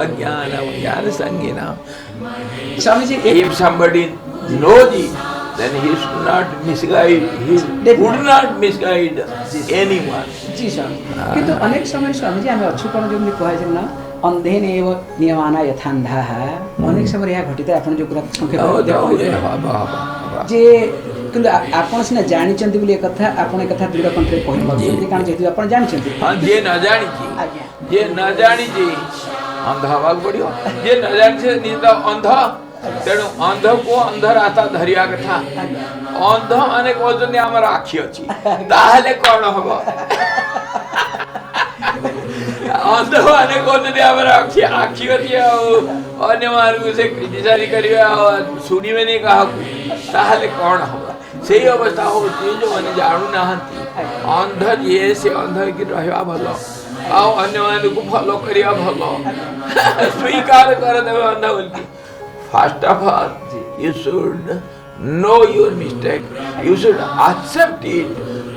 अज्ञानम ज्ञान संगीनम Swami ji if somebody knows it then he should not misguide he would not misguide anyone जी स्वामी किंतु अनेक समय स्वामी जी आम अच्छु कौन जो कहे ना अंधे नेव नियमाना यथांधा अनेक समय यह घटित आप जो पूरा संक्षेप जे किंतु आपण सिना जानिचंती बोली एक कथा आपण एक कथा दृढ़ कंठे कहि पाछंती कारण जेतु आपण जानिचंती हां जे न जानि छी आज्ञा जे न जानि छी अंधा हवा पड़ियो जे न जानि छी नि तो अंधा तेणु अंध को अंध रास्ता धरिया कथा अंध माने कहते आमर आखि अच्छी ताहले कौन हम अंध माने कहते आमर आखि आखि अच्छी अन्य मानक से क्रिटिसाइज करिया शुणवे नहीं कहा ताहले कौन हम से अवस्था होती जो मैंने जानू ना अंध ये से अंध की रहा भल आ अन्य मानक फॉलो करिया भल स्वीकार कर देवे अंध बोल First of all, you should know your mistake. You should accept it,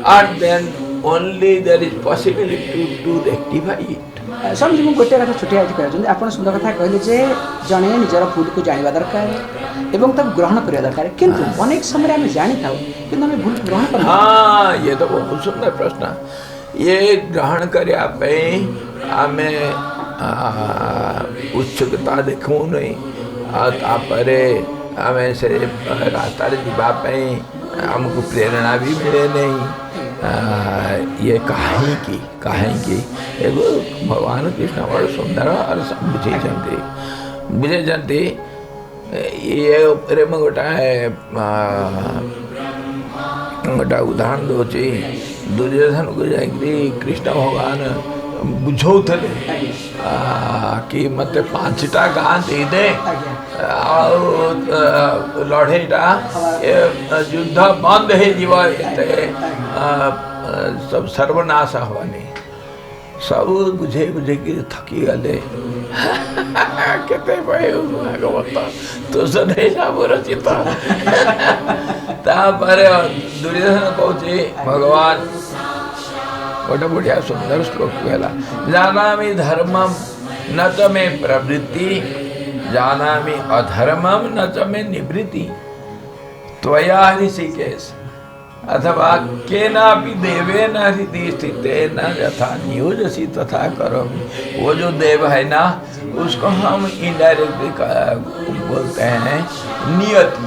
and then only there is possibility to rectify it. Swami ji मुझे गोटे कथा छोटिया कहते आप सुंदर कथा कहले जे जने निजर भूल को जानवा दरकार एवं तब ग्रहण करिया दरकार किंतु अनेक समय आम जानी था किंतु आम भूल ग्रहण कर हाँ ये तो बहुत सुंदर प्रश्न ये ग्रहण करिया पे आमे उत्सुकता देखू नहीं तापरे आम से रास्ता जावाई आमको प्रेरणा भी मिले नहीं ये कहीं एगो भगवान कृष्ण बड़ सुंदर और बुझे ये प्रेम गोटाए गोटा उदाहरण दूची दुर्योधन को जाकि कृष्ण भगवान बुझौले कि मत 5टा गाँ दे दे लड़ेटा युद्ध बंद हो सब सर्वनाश हवानी सब बुझे कि थकी गले केते भागवत तो सदै सब रचित दुर्योधन कहूँ भगवान गोटे बढ़िया सुंदर श्लोक कहला जानामि धर्मम न च मे प्रवृत्ति जानामि अधर्मम न च मे निवृत्ति त्वया ऋषिकेश अथवा केनापि देवेन हृदि स्थितेन यथा नियोजसी तथा करोमि वो जो देव है ना उसको हम इनडायरेक्टली बोलते हैं नियति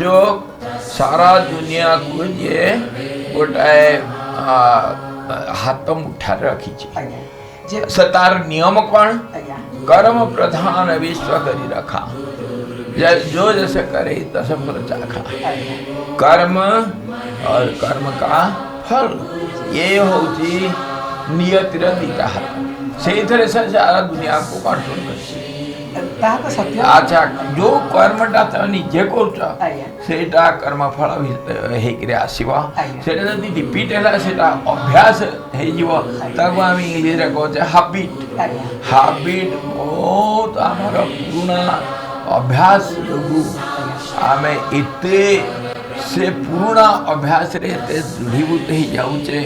जो सारा दुनिया को ये गोटाए हाथ मुठा रखी सतार नियम कौन कर्म प्रधान विश्व करी रखा जो जैसे करे तसे फल चाखा कर्म और कर्म का फल ये होची नियतिर दीटा से थरे से सारा दुनिया को कंट्रोल कर अच्छा जो कर्मटा तो निजे करा कर्म फल आसवा से रिपीट है अभ्यास आम इंग्लीश कहे हाबिट बहुत आमर पुराना अभ्यास जो आम एते से पुराना अभ्यास दृढ़ीभूत हो जाऊे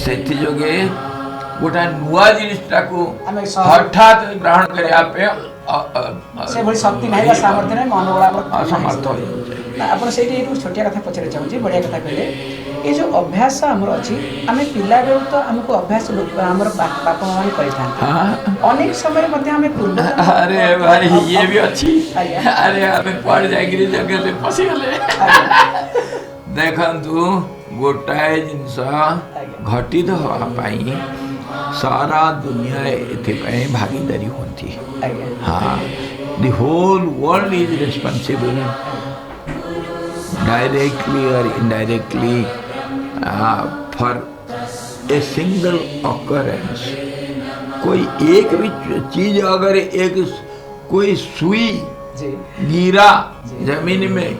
से जोगे गोटा नुआ जिनिसटा को हठात ग्रहण करने से भली शक्ति नहीं सामर्थ्य नहीं मनोबल असमर्थ आप छोटिया कथा पचार चाहूँगी बढ़िया कथा कहले ये जो अभ्यास आमर अच्छी आम पिला बेलू तो आमको अभ्यास आम बापा माँ कर अनेक समय अरे भाई ये भी अच्छी अरे आम पड़ जाए जगह से पशिगले देखु गोटाए जिनस घटित होगापाई सारा दुनिया एथपाई भागीदारी होती हाँ the whole world is responsible directly or indirectly for a single occurrence कोई एक भी चीज अगर एक कोई सुई गिरा जमीन में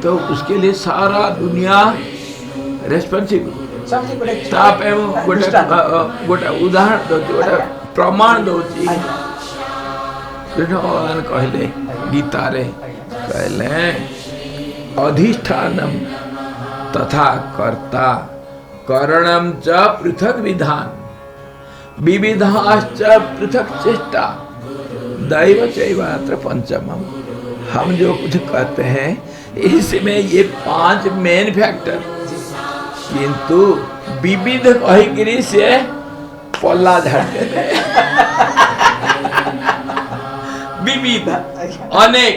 तो उसके लिए सारा दुनिया रेस्पॉन्सिबल गोटे उदाहरण प्रमाण दौची कृष्ण भगवान कहले गीता रे कहले अधिष्ठानम तथा कर्ता करणम च पृथक विधान विविधाश्च पृथक चेष्टा दैव चैवात्र पंचमम। हम जो कुछ करते हैं इसमें ये 5 मेन फैक्टर, किंतु विविध कही से पल्ला झाड़ देते विविध अनेक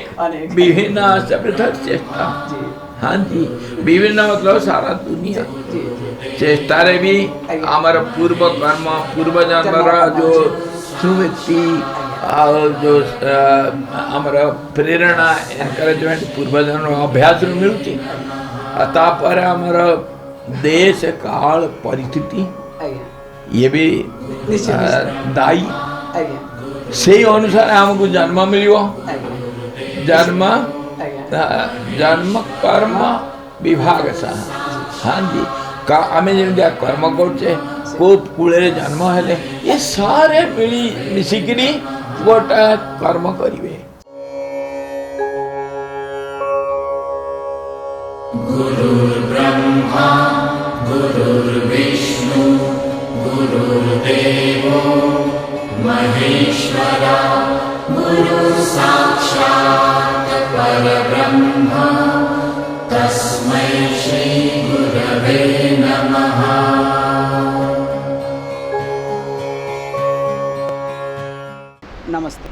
विभिन्न पृथक चेष्टा। हाँ जी, विभिन्न मतलब सारा दुनिया चेष्टा रे भी हमारा पूर्व कर्म पूर्व जन्म जो स्मृति और जो हमारा प्रेरणा एनकरेजमेंट पूर्व जन्म अभ्यास मिलुची तापर हमारा देश काल परिस्थिति ये भी दायी से अनुसार हमको जन्म मिलियो जन्म जन्म कर्म विभाग सह। हाँ जी का आम जमी कर्म करे को कूले जन्म हेले ये सारे मिली मिसिकी गोटे कर्म करिवे। गुरुर्ब्रह्मा गुरुर्विष्णु गुरुर्देवो महेश्वरा गुरुः साक्षात् परब्रह्म तस्मै श्री गुरवे नमः। नमस्ते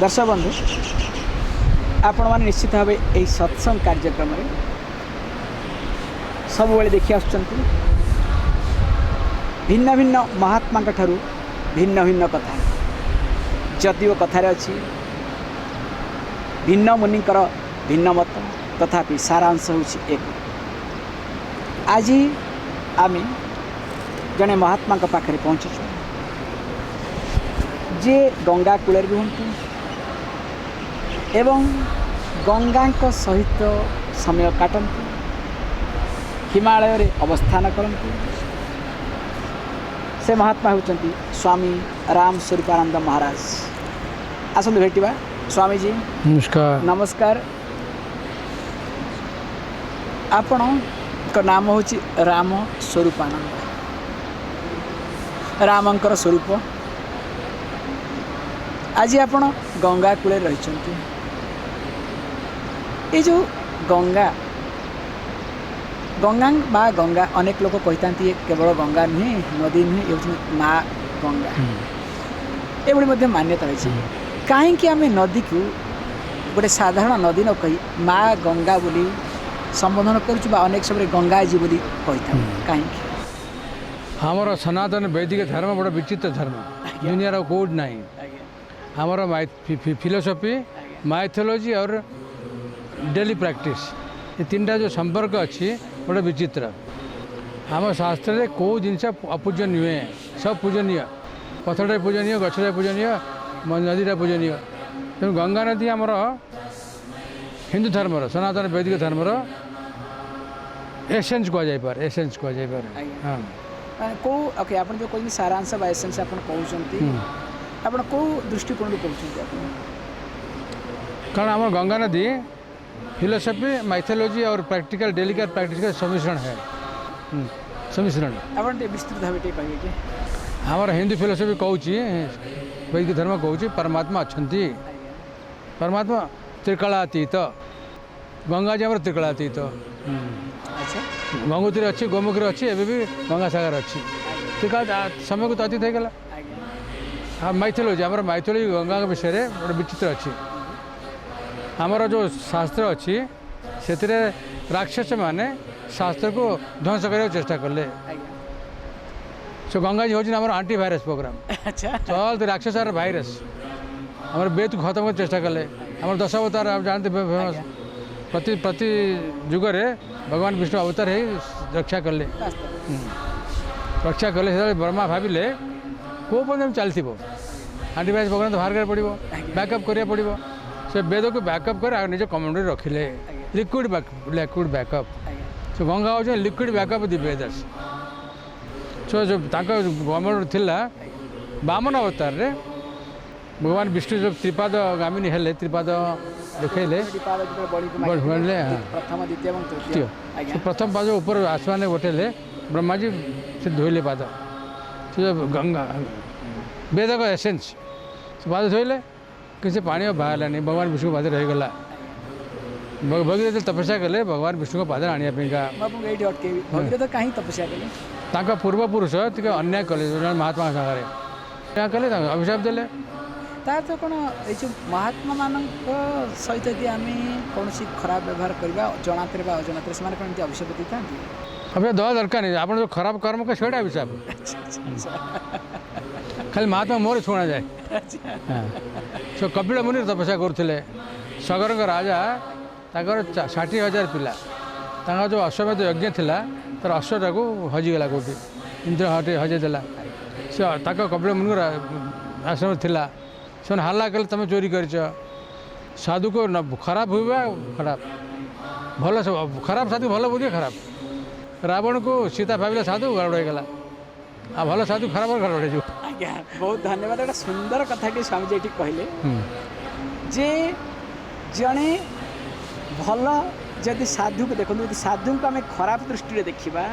दर्शक बंधु, आपण मैंने निश्चित भाव यही सत्संग कार्यक्रम सब देखी आसुंच भिन्न भिन्न महात्मा ठारू भिन्न भिन्न कथा जदिव कथार अच्छी भिन्न मुनिकर भिन्न मत तथापि सारांश हूँ एक। आज आम जड़े महात्मा पाखे पहुँचुँ जे गंगा कूल रुहतु एवं गंगा सहित समय काटती हिमालय रे अवस्थान करती। से महात्मा होती स्वामी राम स्वरूपानंद महाराज। आसतु भेटिबा। स्वामी जी नमस्कार। नमस्कार। आपण का नाम हूँ राम स्वरूपानंद, रामंकर स्वरूप। आज आपण गंगा कूले रही ये जो गंगा गंगा बा गंगा अनेक लोग कहता ये केवल गंगा नुहे नदी नुहे ये माँ गंगा ये मान्यता अच्छी। कहीं आम नदी को गोटे साधारण नदी न कही माँ गंगा बोली संबोधन करुँ अनेक समय गंगा जी बोली कही कहीं हमारा सनातन वैदिक धर्म बड़ा विचित्र धर्म दुनिया कोड ना हमारा फिलोसफी माइथोलॉजी और डेली प्रैक्टिस ये 3टा जो संपर्क अच्छी बड़ा विचित्र। आम शास्त्र में कौ जिनस अपूज्य नुहे सब पूजनीय पथर पूजनीय गछटा पूजनीय नदीटा पूजनीय। तेणु गंगा नदी आमर हिंदू धर्मर सनातन वैदिक धर्मर एसेंस कहुपर एसेंस कहुपर। हाँ कौ ओके आप जो कहते सारांश बा एसेंस आप कहते आप कौ दृष्टिकोण कहते कारण आम गंगा नदी फिलोसफी माइथोलॉजी और प्रैक्टिकल डेली का प्रैक्टिस का सम्मिश्रण है। सम्मिश्रण आप विस्तृत भाव कहे कि हमारा हिंदू फिलोसफी कहूँ वैदिक धर्म कहूँ परमात्मा अच्छी परमात्मा त्रिकलातीत गंगा जी आम त्रिकलातीत। अच्छा गंगोत्री अच्छी गोमुखी अच्छी एवं भी गंगा सागर अच्छी त्रिकला समय को तो अतीत हो गला। हाँ माइथोलॉजी आम माइथोलॉजी गंगा विषय में गोटे विचित्र अच्छी। आमर जो शास्त्र अच्छी से राक्षस माने शास्त्र को ध्वंस करने चेष्टा कले। सो गंगा जी हूँ आम आंटी भाइरस प्रोग्राम। अच्छा चल तो राक्षस आर भाइरस आम वेद को खत्म कर चेष्टा कले। आम 10 अवतार आप जानते फेमस प्रति प्रति जुगरे भगवान विष्णु अवतार ही रक्षा कले रक्षा कले ब्रह्मा भाविले कौ पर्यटन चलती आंटी भाइरस प्रोग्राम तो बाहर कर पड़ो बैकअप करा पड़ो से वेद को बैकअप कर निज कमेंट्री रखिले लिक्विड बैकअप। सो गंगा हूँ लिक्विड बैकअप दि वेदर्स। जो गवर्नमेंट थिला बामन अवतार रे भगवान विष्णु जब त्रिपाद गामिनी हेले त्रिपाद देखले बढ़ले प्रथम द्वितीय एवं तृतीय से प्रथम पाद ऊपर आसमान उठेले ब्रह्मा जी से धोइले पाद से गंगा वेद का एसेंस से पाद धोइले किसी पानी बाहरलानी भगवान विष्णु पाद रहीगला भगीरथ तपस्या कले भगवान विष्णु को पाद आनिया पिंका ये अटकेबी भगीरथ कहीं तपस्या कले ताका पूर्वपुरुष टिके अन्याय कले महात्मा सागर क्या कले अभिशाप देले तार तो कौन ये महात्मा मान सहित यदि आम कौन खराब व्यवहार करवा जनाते अजनाते से अभिशाप देता अभिशाप दवा दरकार नहीं आप जो खराब कर्म का सेटा अभिशाप खाली महात्मा मोर छुणा जाए सो कपिल मुनि तपस्या करुले सगर राजा ताकर 60,000 पिला जो अश्वमेध यज्ञ थिला तार अश्वटा को हजिगला कौटी इंद्र हटे हजेदेला से कपिल मुनि आश्रम थिला से हल्ला कले तुम चोरी कर साधु को न खराब हुआ खराब भल खराब साधु भल बुझे खराब रावण को सीता भाविला साधु गड़गला आ भल साधु खराब गड़बड़े जो आज्ञा बहुत धन्यवाद एक सुंदर कथा स्वामीजी ये कहले जे जड़े भल जदि साधु को देखो साधु को आम खराब दृष्टि देखा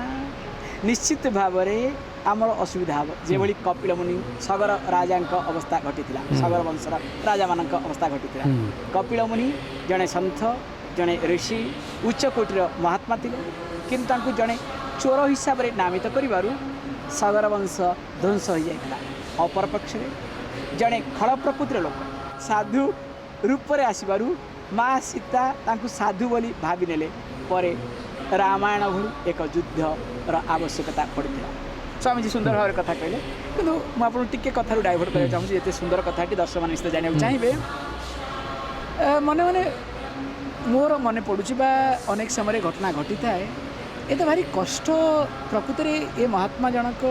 निश्चित भाव में आमर असुविधा हम जो कपिल मुनि सगर राजा अवस्था घटी सगर वंशर राजा मान अवस्था घटी कपिल मुनि जड़े सन्थ जड़े ऋषि उच्च कोटीर महात्मा थे किंतु जड़े चोर हिसाब से नामित कर सगर वंश ध्वंस हो जाता अपरपक्ष जड़े खड़ प्रकृतिर लोक साधु रूप से आसबारू माँ सीता साधु बोली भावी नेले परे रामायण भली एक युद्धर आवश्यकता पड़ता स्वामीजी सुंदर भाव कथा कहले कि मुझे टिके कथार डाइवर्ट करना चाहूँगी ये सुंदर कथाटी दर्शक मैंने निश्चित जानवा चाहिए मन मन मोर मन पड़ुबा अनेक समय घटना घटी थाए ये तो भारी कष्ट प्रकृत ये महात्मा जनक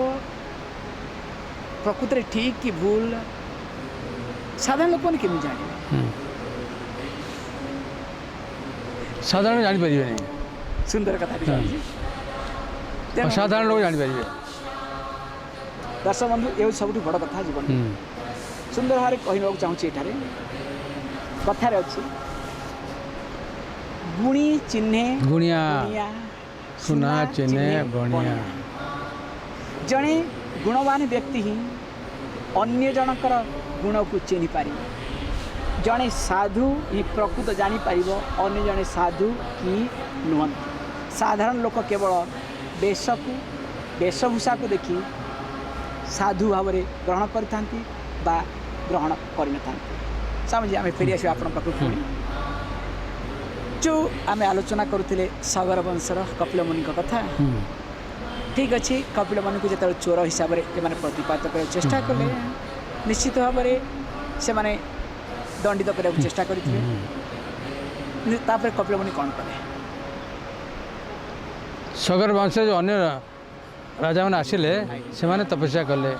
प्रकृत ठीक कि भूल साधारण लोक मैंने केमी जाने साधारण जापर नहीं सुंदर कथा साधारण लोग जापर दर्शक बंधु ये सब बड़ कथा जीवन सुंदर भाव कहना चाहूँगी ये कथार अच्छी गुणी चिन्हे गुणिया सुना चिन्हे गणिया जड़े गुणवान व्यक्ति ही अन्य जनकर गुण को चिन्ह पार जड़े साधु ही प्रकृत जापर अन्य जड़े साधु कि नुहति साधारण लोक केवल वेशभूषा को देखी साधु भाव में ग्रहण करता ग्रहण करना स्वामीजी आम फेरी आस आप जो आम आलोचना करुले सगर वंशर कपिल मुनि कथा ठीक अच्छे कपिल मुनि को जो चोर हिसाब से प्रतिपाद कर चेष्टा कले निश्चित भाव से दंडित करने चेष्टा करते कपिल मुनि कौन कले सगर वंश जो अन्य राजा मैंने आसिले से तपस्या कले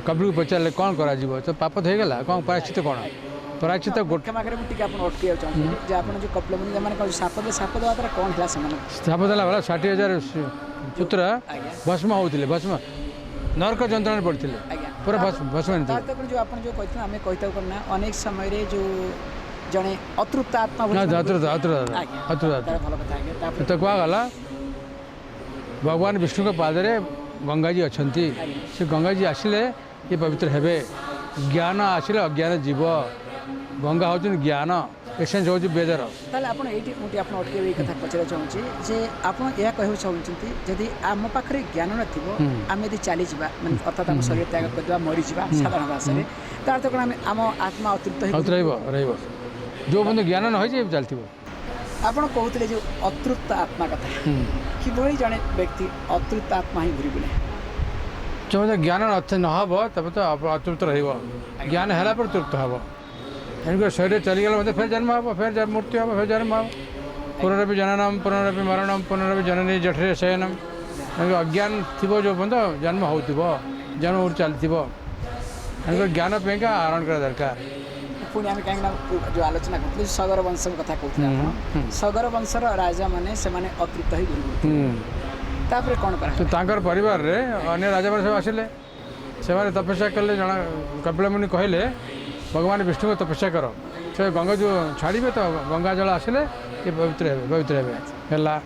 कपिल को पचारे कौन करा तो पाप हो गला कौन प्रायश्चित कौन प्रायश्चित क्षमा करें अटके चाहूँगी आप जो कपिल मुनि साप देवा द्वारा कौन है साप देला बेला 60,000 पुत्र भस्म होते भस्म नरक जंत्रण पड़ते पूरा भस्म जो आप जो कहते आम कहता करना अनेक समय जो जड़े अतृप्त आत्मा तो कहगला भगवान विष्णु के पादरे गंगाजी अच्छा से गंगाजी आसिले ये पवित्र हेबे ज्ञान आसिले अज्ञान जीव गंगा हूँ ज्ञान एसेंस हूँ वेदर मुझे अटके कथा पचार चाहूँगी जे आप यह कह चाहती जदि आम पाखे ज्ञान न आम यदि चली जा अर्थात आम शरीर त्याग कर मरीजा साधारण भाषा तो अर्थ कौन आम आत्मा अतृप्त जो बंद ज्ञान न हो चलती आप कहते जो अतृप्त आत्मा कथा कि जड़े व्यक्ति अतृप्त आत्मा ही घूरी बुले जो ज्ञान नहब तब तो अतृप्त ज्ञान है तृप्त हम एणुक शरीर चलीगला मतलब फिर जन्म हम फिर मृत्यु हम फिर जन्म हम पुनरपि जननम पुनरपि मरणम पुनरपि जननी जठरे शयनम अज्ञान थी जो बंद जन्म हो जन्म चलती एणुक ज्ञान का आरण कर दरकार पुणी आम कहीं जो आलोचना करते सगर वंश कथा कहते सगर वंशर राजा मैंने अतृप्त ही घूरी तापर कौन करा तो तांकर परिवार रे अन्य राजा सब आसिले से तपस्या कले जना कपिल मुनि कहले भगवान विष्णु को तपस्या कर से गंगा जो छाड़े तो गंगा जल आसिले ये पवित्र है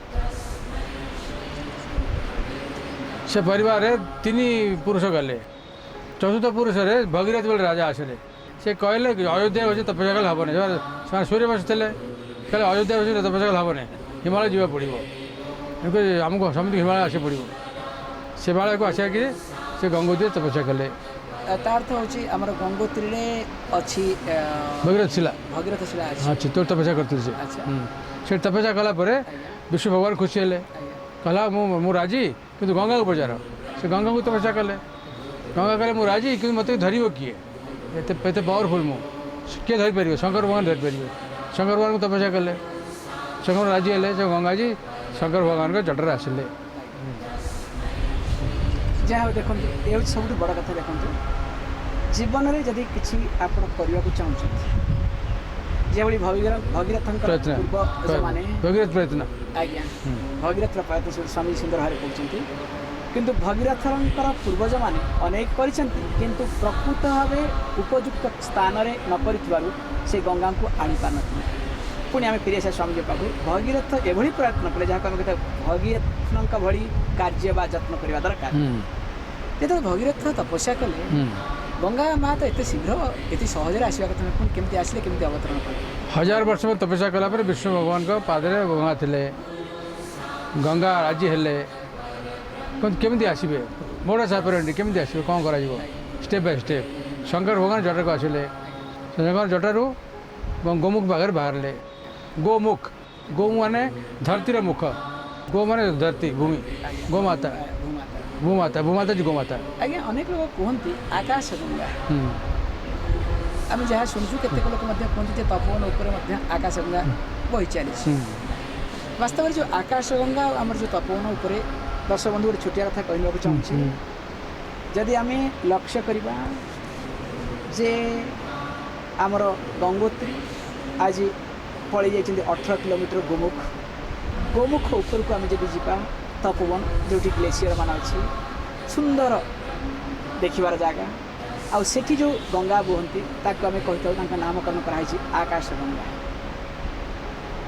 से परिवार रे 3 पुरुष गले चतुर्थ पुरुष रे भगीरथ बोले राजा आसिले से कहले अयोध्या बस तपस्या कले हेनी से सूर्य बसते कहले अयोध्या बस तपस्या कले हेनी हिमालय जावा पड़ो आमको समझ हिमालय आसे पड़ो से बेला को आसिया कि से गंगोत्री तपस्या कले तार्थ हूँ आम गंगोत्री अच्छी भगीरथ शिला हाँ चित्तौड़ तपस्या करते से तपस्या कलापर विष्णु भगवान खुशी हेले कहला मु राजी किंतु गंगा को पचार से गंगा को तपस्या कले गंगा कहले मु राजी कि मत धर किए एत पावरफुल मु किए धरीपर शंकर भगवान धरीपर शंकर भगवान को तपस्या कले शंकर राजी हेले से गंगा जी शंकर भगवान के जटर आसिले जहाँ देखो ये सब बड़ कथा देखो जीवन में जदि किसी आप करने को चाहते जो भगीरथ माने भगीरथ प्रयत्न आज्ञा भगीरथ प्रयत्न स्वामी सुंदर भाव कहते किंतु भगीरथ पूर्वज मैंने अनेक किंतु प्रकृत भाव उपयुक्त स्थान में न से गंगा को आनी पार पुणी आम फिर आसा स्वामी पाखु भगीरथ एभली प्रयत्न कले जहाँ आम कहते भगीरथ भली कार्य बा जत्न करने दरकार जो भगीरथ तपस्या कले गंगा माँ तो एत शीघ्र ये सहजरे आसवा कथा केमती आसिले केमती अवतरण कले 1000 वर्ष में तपस्या कलापर विष्णु भगवान को पादरे गंगा थे गंगा राजी हेले केमती आसबे मोड़ चापरेंटी केमती आसबे कौन कर स्टेप बाय स्टेप शंकर भगवान जटा को आसिले शंकर जटारू गोमुख पाखे बाहर गोमुख गो माने धरतीर मुख गो माने धरती भूमि गोमाता भूमाता जी गोमाता आज्ञा अनेक लोग कहते आकाश गंगा आम जहाँ शुणु केतेक लोक कहते तपोवन उपर आकाश गंगा बही चली वास्तव में जो आकाश गंगा आम जो तपोवन उपर दर्शक बंधु गोटे छोटिया कथा कहना चाहूँगी जदि आम लक्ष्य करवा जे आमर गंगोत्री आज पड़ जाइए 18 किलोमीटर गोमुख ऊपर को आम जब जा तपोवन जो ग्लेसीयर मान अच्छी सुंदर देखिबार जगह आउ सेठी जो गंगा बुहती ताको आम कही नामकरण कराई आकाश गंगा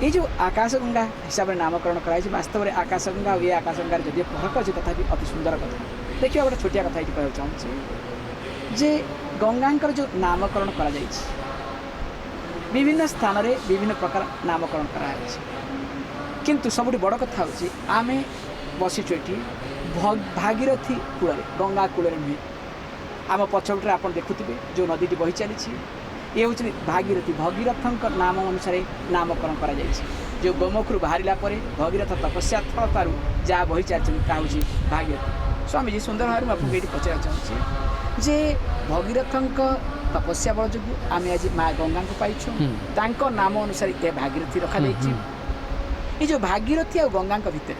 ये जो आकाश गंगा हिसाब से नामकरण कराई वास्तव में आकाश गंगा ये आकाश गंगार जदि फरक अच्छे तथापि अति सुंदर कथा देखिए गोटे छोटिया कथा ये कहना चाहूँगी जे गंगांकर जो नामकरण करा जाइछि विभिन्न स्थान में विभिन्न प्रकार नामकरण कराई किंतु सबुठ बड़ कथा हूँ आम बसीचु ये भागीरथी कूल गंगा कूल नुहे आम पछपटे आप देखुवे जो नदी बही चली ये हूँ भागीरथी भगीरथ नाम अनुसार नामकरण करा जो गोमुखरू बाहर भगीरथ तपस्या फलतार जहाँ बही चलती हूँ भागीरथी स्वामी जी सुंदर भाव में आपको ये पचार चाहूँगी जे भगीरथ तपस्या बल जो आम आज माँ गंगा को पाइछुँ नाम अनुसार ये भागीरथी रखा ये जो भागीरथी आ गंगा भितर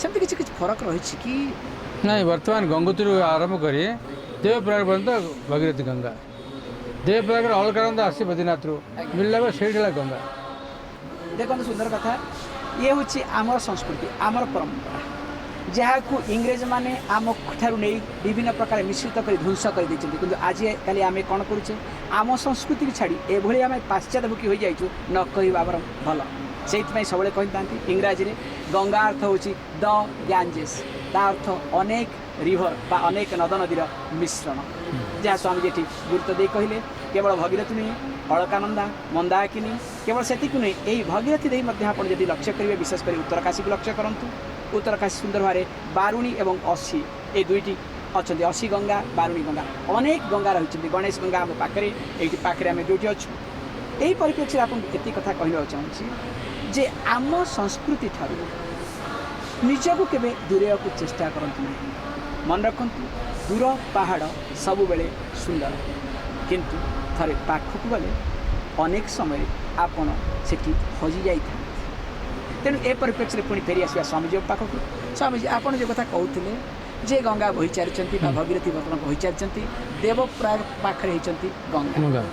सेमती किसी फरक रही कि नहीं बर्तमान गंगोत्री आरंभ करी देवप्रयाग पर्यंत भगीरथी गंगा देवप्रयाग अलकानंद आसी बद्रीनाथ मिलला से गंगा देखो सुंदर कथा ये हूँ आमर संस्कृति आमर परंपरा जहाँ को इंग्रेज माने आम ठार नहीं विभिन्न प्रकार मिश्रित कर ध्वंस कर कि आज कल आम कौन करुचे आम संस्कृति की छाड़ी एभली आम पाश्चात्यमुखी हो जाइए न कह भल से सब कहता इंग्राजी में गंगा अर्थ हूँ द गैंजेस ता अर्थ अनेक रिभर बा अनेक नद नदीर मिश्रण जहाँ स्वामी जी गुरुत्व दे कहले केवल भगीरथी नुहे अलकानंदा मंदाकिनी केवल से नुहे यही भगीरथी दे आप लक्ष्य करेंगे विशेषकर उत्तरकाशी को लक्ष्य करूँ उत्तरकाशी सुंदर भाव बारुणी और अशी ये दुईटी अच्छा अशी गंगा बारुणी गंगा अनेक गंगा रही गणेश गंगा आम पाखे ये पाखे आम जो अच्छु यही परिप्रेक्षी आप ये कथा कहना चाहूँगी जे आम संस्कृति ठार निजक के दूरे को चेष्टा करते ना मन रखु दूर पहाड़ सब बेले सुंदर किंतु थे पाखक गले अनेक समय आपण से हजि जा तेणु ए परिप्रेक्षी में पुणी फेरी आसवा स्वामीजी पाखक स्वामीजी आपड़ जो कथा कहते जे गंगा बही चलती भगीरथी बर्तमान बही चलती देवप्रयाग पाखे होती गंगा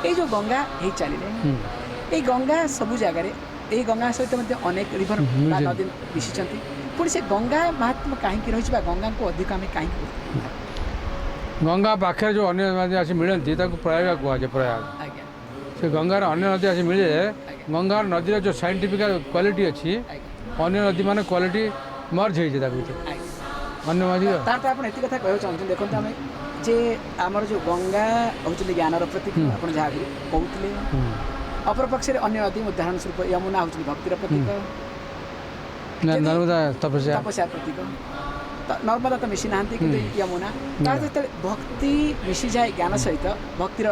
ये जो गंगा हो चलिए ये गंगा सबू जगार यही गंगा सहित अनेक रिभर नदी मिशिंट पुणी से गंगा महात्मा कहीं रही गंगा को अधिक आम कहीं गंगा पाखे जो अन्य नदी आसी मिलती प्रयाग कहुए प्रयाग आज्ञा से गंगार अन्य नदी आसी मिले गंगार नदीर जो साइंटिफिक क्वालिटी अच्छी अन्य नदी मान क्वालिटी मर्ज होती अन्य नदी तापर आप एति कथा कहना चाहते देखो आम जे आमर जो गंगा होती ज्ञानर प्रतीक आप जहाँ भी कहते अपर पक्ष अन्य नदी उदाहरण स्वरूप यमुना होती भक्तिर प्रतीक नर्मदा तपस्या तपस्या प्रतीक नर्मदा तो मिसी ना कि यमुना जो भक्ति मिसी जाए ज्ञान सहित भक्तिर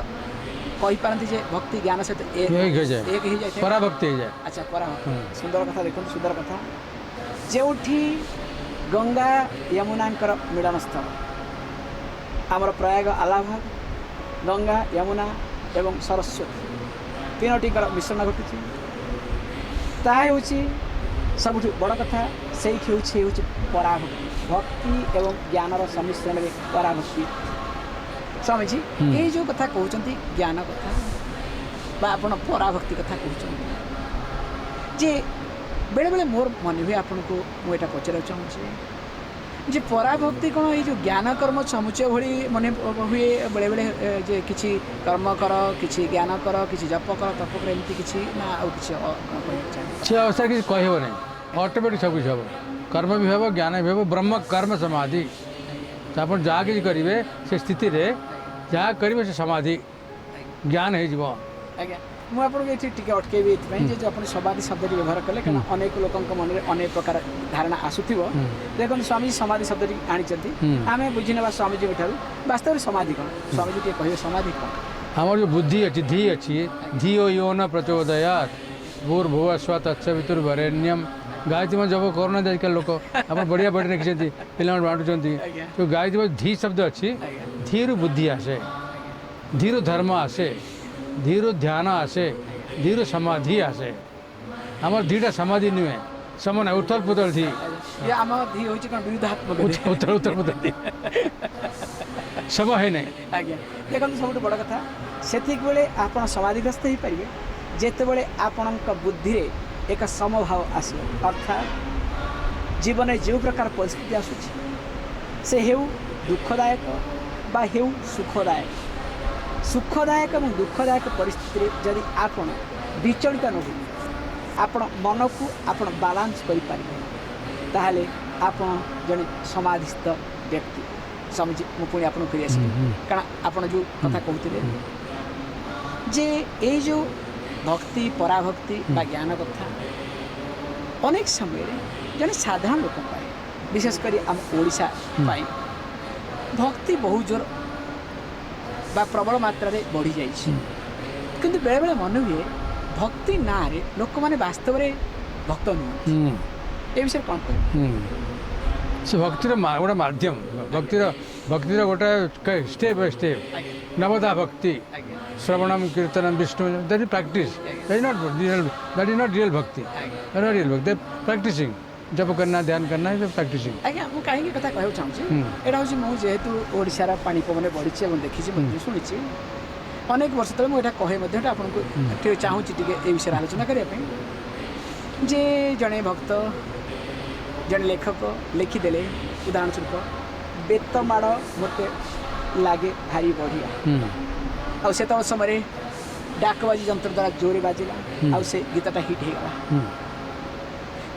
कहीपारती जे भक्ति ज्ञान सहित एक हो जाए पराभक्ति हो जाए अच्छा पराभक्ति सुंदर कथा देखो सुंदर कथा जो गंगा यमुनांकर मिलन स्थल आमर प्रयाग आलाभाग गंगा यमुना एवं सरस्वती तीनोटीकर मिश्रण घटुची ताकि सबुठ बड़ कथा से पराभक्ति भक्ति एवं ज्ञानर सम्मिश्रण में पराभक्ति स्वामीजी ये जो कथा कहते ज्ञान कथा बा आपण पराभक्ति कथा कहते जे बेले बेले मोर मन हुए आपन को मुझे पचार चाहूँगी जे पराभक्ति कौन ये जो ज्ञान कर्म समुचय भाई मन हुए बेले बेले जे किसी कर्म कर किसी ज्ञान कर किसी जप कर तप कर एमती किसी ना आउ किसी से अवस्था किसी कह ना ऑटोमेटिक सब कुछ हम कर्म भी हम ज्ञान भी हम ब्रह्म कर्म समाधि आप जहाँ कि करेंगे से स्थिति रे जहाँ करेंगे से समाधि ज्ञान हो आज्ञा मुझे टी अटकेबी ये जो आप समाधि शब्द व्यवहार कले क्या अनेक लोकों मन में अनेक प्रकार धारणा आसुव देखो स्वामी समाधि शब्द आनी आम बुझी ना स्वामीजी वास्तव में समाधि कौन स्वामीजी टे कहे समाधि कौन हमार जो बुद्धि अच्छी धी अच्छी धियो यो न प्रचोदयात भूर्भुव स्व तत्सवितुर्वरेण्यम गायत्री में जब करोना आजकल लोक आप बढ़िया बढ़िया लिखिं पिला बांटुंट तो गायत्री में धी शब्द अच्छी धीरु बुद्धि आसे धीरु धर्म आसे धीरु ध्यान आसे धीरु समाधि आसे आमर धीटा समाधि नुहे समान उथल पुथल थी ये आम धी हो विरुद्धात्मक उथल उथल पुथल थी सम है नहीं आज्ञा देखो सब बड़ कथा से आप समाधिग्रस्त हो पारे जिते आपण बुद्धि रे एक समभाव आस अर्थात जीवन में जो प्रकार परिस्थिति आसूची से हेउ दुखदायक बा हेउ सुखदायक सुखदायक और दुखदायक परिस्थिति जदि आपण विचलित न हो आपण मन को आपण बालांस करें आपण जड़े समाधिस्थ व्यक्ति समझ मुझे आपको फिर आस कारण आप जो कथा कहते जे ये जो भक्ति पराभक्ति बा ज्ञान कथा अनेक समय जड़े साधारण लोक विशेषकर आम ओडिशा भक्ति बहुत जोर बा प्रबल मात्रा रे बढ़ी जाइए किंतु बेले बेले मन हुए भक्ति ना रे लोक माने वास्तव में भक्त नुह ए विषय कौन कह से भक्तिर गोटे माध्यम भक्तिर गोटे स्टेप बाय स्टेप नवदा भक्ति श्रवणम कीर्तनम Vishnu that is practice that is not real bhakti not real bhakti practicing जप करना ध्यान करना है प्रैक्टिसिंग आज्ञा मुझे कहीं कथा कहूँ चाहूँगी यहाँ हूँ मुझे जेहेतु ओडिशार पाणीपवन बढ़ी देखी शुणी अनेक वर्ष तले मुझे कहे आपको चाहूँ टे ये विषय आलोचना करने जे जड़े भक्त जड़े लेखक लिखिदे उदाहरण स्वरूप बेतमाड़ मत लगे भारी बढ़िया आ से समय डाकबाजी जंत्र द्वारा जोरे बाजिला आ से गीतटा हिट होगा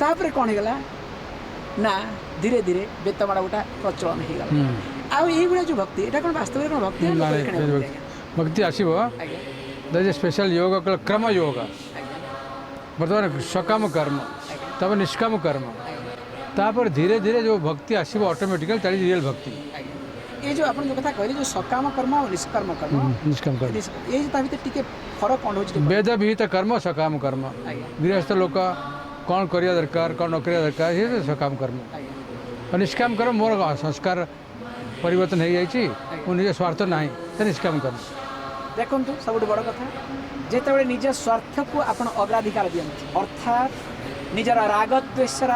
तापर कौन होगा ना धीरे धीरे बेतमाड़ गोटा प्रचलन होगा आईभा जो भक्ति यहाँ कौन वास्तव में भक्ति भक्ति आसो दैट इज स्पेशल योग क्रम योग बर्तमान सकाम कर्म तब निष्काम कर्म तापर धीरे धीरे जो भक्ति आसो ऑटोमेटिकली दैट इज रियल भक्ति ये जो आप जो कथा कहले जो सकाम कर्म और निष्काम कर्म ये भर टे फरक कौन हो वेद विहित कर्म सकाम कर्म गृहस्थ लोक कौन करिया दरकार कौन न करिया दरकार ये सकाम कर्म और निष्काम कर्म मोर संस्कार परिवर्तन हो जाए निज स्वार्थ ना तो निष्काम कर्म देखु सब बड़ कथा जिते निज स्वार्थ को आप अग्राधिकार दिखती अर्थात निजर राग द्वेषर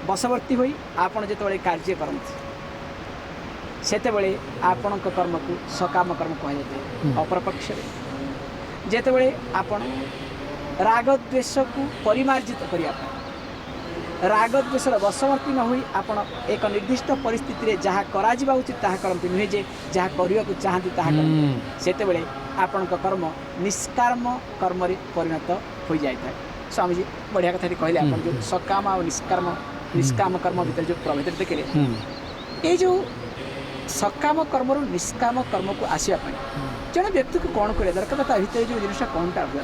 बशवर्ती हो आपड़ जो कार्य करते सेते आपण कर्म को सकाम कर्म कहते अपरपक्ष जिते आपण राग द्वेष को परिमार्जित करने राग द्वेषर वशवर्ती न होई आपण एक निर्दिष्ट परिस्थिति रे जहाँ करा जिबा उचित ताहा करंती नुहे जे जहाँ करिया को चाहती ताहा करंती सेते बेले आपनक कर्म निष्काम कर्म रे परिणत हो जाय था। स्वामी जी बढ़िया कथा कहले आपन जो सकाम और निष्काम कर्म भीतर जो प्रभेद देखले ए जो सकाम कर्म रु निष्काम कर्म को आसिया पई जने व्यक्ति को कोन करे दरकार ता भीतर जो जिनिसा कोनटा हुआ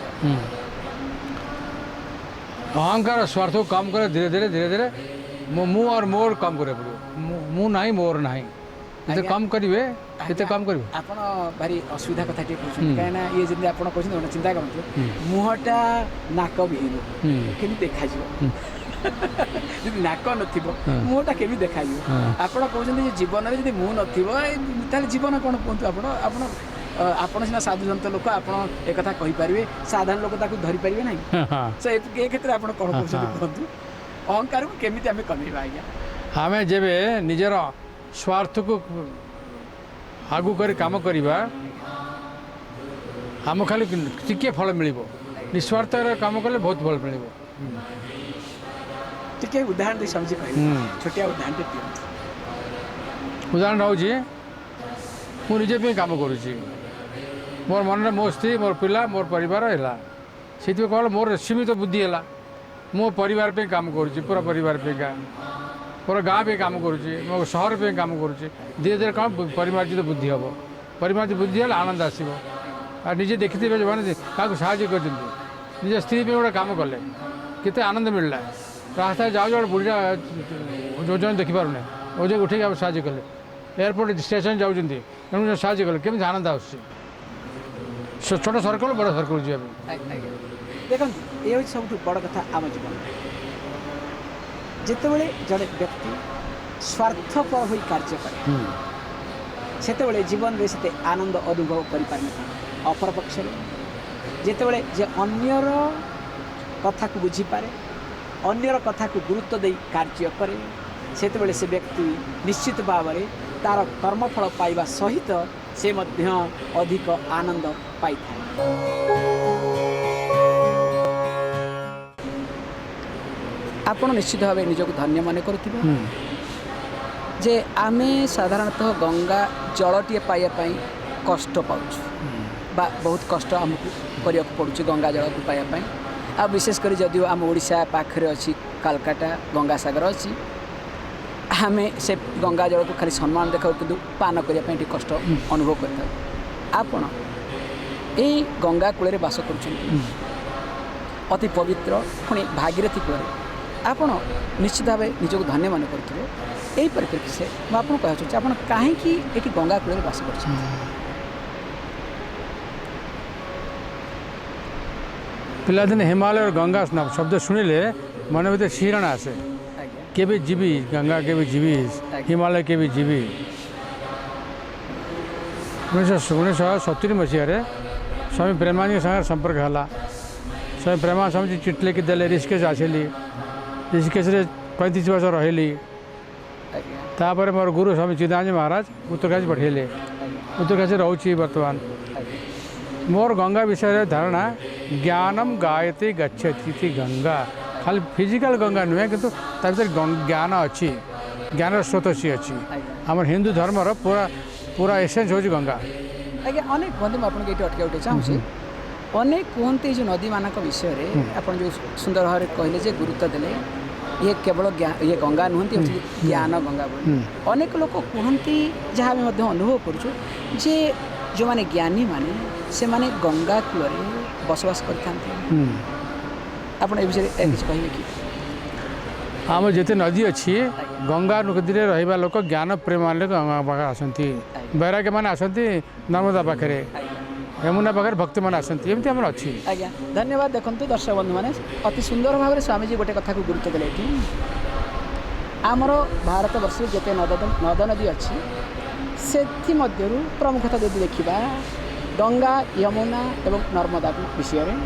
अहंकार स्वार्थ को कम करे धीरे धीरे मु और मोर कम करे पड़ो मु नहीं मोर नहीं ये कम करिवे ये कम करिवे आपण भारी असुविधा कथा टे कहछन काना ये जदी आपण कहछन चिंता करंतु मुहटा नाक बिहेबो केनी देखा जिवो जदि नाक नथिबो मुहटा केमी देखा जिवो आपण कहछन जे जीवन रे जदि मुह नथिबो ताले जीवन कोन कोंतु आपण आपण सिना साधु संत लोक आपण एक कथा कहि परिवे साधारण लोक ताकू धरि परिवे नै सो ए क्षेत्र आपण कोन कहछन कोंतु अहंकार को केमिति हमें कमेबा आज्ञा हमें जेबे निजर स्वार्थ को आगु कर काम करिबा हम खाली टिके फल मिलिबो निस्वार्थ काम कले बहुत फल मिलिबो टिके उदाहरण दे समझी कहि छोटिया उदाहरण दे उदाहरण रहउजी मु निजे पे काम करूची मोर मन मो स्त्री मोर पिला मोर परिवार हैला सेति कहल मोर सीमित बुद्धि हैला मो परिवार पे काम करूची पूरा परिवार पे का पूरा गाँव पे काम करुचे मो सहर पे काम करुचे धीरे धीरे कौन परिमार्जित बुद्धि हम परिमार्जित बुद्धि है आनंद आसो आ निजे देखते जो मैंने क्या साहय कर निज स्त्री पे गोटे कम कले केते आनंद मिलला रास्ता जाऊ जाओ बुढ़ा जो जन देखिपारे ओजे उठे साहय कले एयरपोर्ट स्टेशन जाऊँ तेणु साहय कले केमी आनंद आस छोट सर्कल बड़ सर्कल जी देखो ये सब बड़ कथा आम जीवन जितेबले जड़े व्यक्ति स्वार्थपर हो कार्य करे सेतेबले जीवन में से आनंद अनुभव कर पारि न अपर पक्ष जितेबले जे अन्यर कथा को बुझी पारे अन्यर कथा को गुरुत्व दे कार्य करे सेतेबले से व्यक्ति निश्चित भाव में तार कर्मफल पाइबा सहित से मध्य अधिक आनंद पाई आपण निश्चित भाव निजक धन्य मन करुथिबे जे आमे साधारणतः गंगा जलटीए पाइबापी कष्ट पाउछु बा बहुत कष्ट आमको करिया पड़ुछि गंगा जल को पाइबापी आ विशेषकर जदियो आम ओडिशा पाखरे अछि कलकत्ता गंगा सागर अछि आमे से गंगा जल को खाली सम्मान देखाउ किंतु पान करिया पई कष्ट अनुभव करता आपण ए गंगा कूल बास करुछन्ति अति पवित्र पुणी भागीरथी कूल आपण निश्चित भाव निजक धन्य मन करुवे यही परिप्रेक्षी से मुझे कहूँ आप कहीं ये गंगा कूल बास कर पिलादिन हिमालय और गंगा शब्द शुणिले मन भर शिहरण आसे केबे जीवी गंगा केबे जीवी हिमालय केबे जीवी 1970 मसीह स्वामी प्रेमानंद संगे संपर्क है स्वामी प्रेमानंद स्वामी चिठी लिखि देले ऋषिकेश आसिली ऋषिकेश 35 वर्ष रही तापर मोर गुरु स्वामी चिदानंद महाराज उत्तरकाशी पठेले उत्तरकाशी रोची बर्तमान मोर गंगा विषय धारणा ज्ञानम गायते गच्छति गंगा खाली फिजिकल गंगा नुहे किंतु ज्ञान अच्छी ज्ञान स्रोत सी अच्छी आम हिंदू धर्मर पूरा पूरा एसेंस हो गंगा आज्ञा अनेक कहते मुझे आपको ये अटका उठे चाहूँगी अनेक कहते जो नदी मान विषय में आप जो सुंदर भाव कहले जे गुरुत्व देले ये केवल ये गंगा नुहति ज्ञान गंगा बोली अनेक लोक कहती जहाँ भी अनुभव करुँ जे जो माने ज्ञानी माने से माने गंगा कूल बसवास करते आप विषय कहे कि आम जिते नदी अच्छी गंगा नदी में रहा लोक ज्ञान प्रेम गंगा पाखे आसती बैराग्य मैंने आसती नर्मदा पाखे यमुना पाखे भक्त मैंने आसती एमती आम अच्छी आज्ञा धन्यवाद देखो दर्शक बंधु मैंने अति सुंदर भाव में स्वामीजी गोटे कथा को गुरुत्व देले आमर भारत वर्ष जिते नद नदी अच्छी से प्रमुखता यदि देखा गंगा यमुना एवं नर्मदा विषय में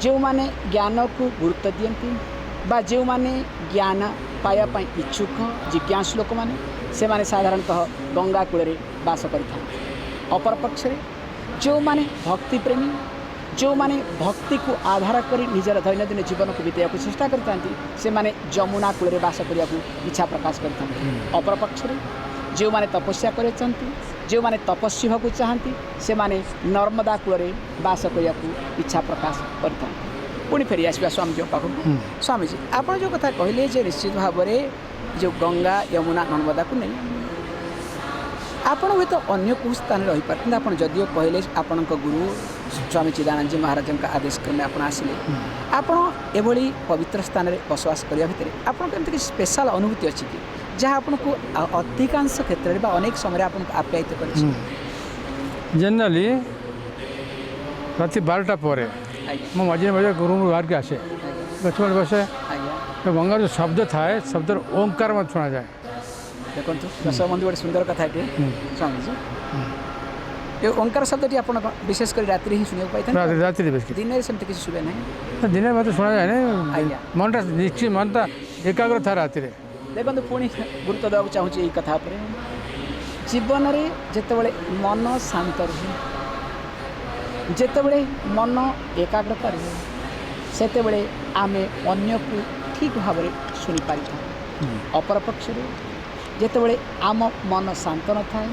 जो माने ज्ञान को गुरुत्व दियंती बा जो माने ज्ञान पाया इच्छुक जिज्ञासु लोक माने से माने साधारणतः गंगा कूल बास कर अपरपक्ष जो माने भक्ति प्रेमी जो माने भक्ति को आधार कर निजर दैनंदिन जीवन को बिताया चेष्टा करता से माने जमुना कूल बास करने को इच्छा प्रकाश करते अपर पक्ष जो माने तपस्या कर जो माने तपस्वी होगा चाहती से माने नर्मदा कूल बास करने को इच्छा प्रकाश करते पुणी फेरी आसवा स्वामीजी पाखक स्वामीजी आप जो कथा कहले जे निश्चित भाव में जो गंगा यमुना नर्मदा को नहीं आपण हुए तो अन्य कौ स्थान रही पारे आप जदिव कहले आपण गुरु स्वामी चिदानंद जी महाराज का आदेश क्रमे आप आसिले आपण एभली पवित्र स्थान में बसवास करने भितर आपन केमती कि स्पेशल अनुभूति अच्छी कि जहाँ आपन को अधिकांश क्षेत्र में अनेक समय आपन को आप्यायित कर जनरली राति 12टा पर मो मझे मझे गुरु बाहर के आसे गछपट बसे तो गंगार जो शब्द थाए शब्द ओंकार मत शुणा जाए देखो दर्शक बंधु गोटे सुंदर कथा ये स्वामीजी ये ओंकार शब्द आप विशेष कर रात्रि ही शुणा पाई रात्रि दिन में सेमती किसी शुभे ना दिन मत शुणा जाए आज्ञा। ना मनटा निश्चित मनटा एकाग्र था राति देखो पुणी गुरुत्व देवाक चाहूँ यही कथा पर जीवन में जितेबाला मन शांत रुहे जितेबाला मन एकाग्रता रुहे से आम अन्य को ठीक भाव में शुणी पारि था अपर पक्ष जितेबाला आम मन शांत न थाए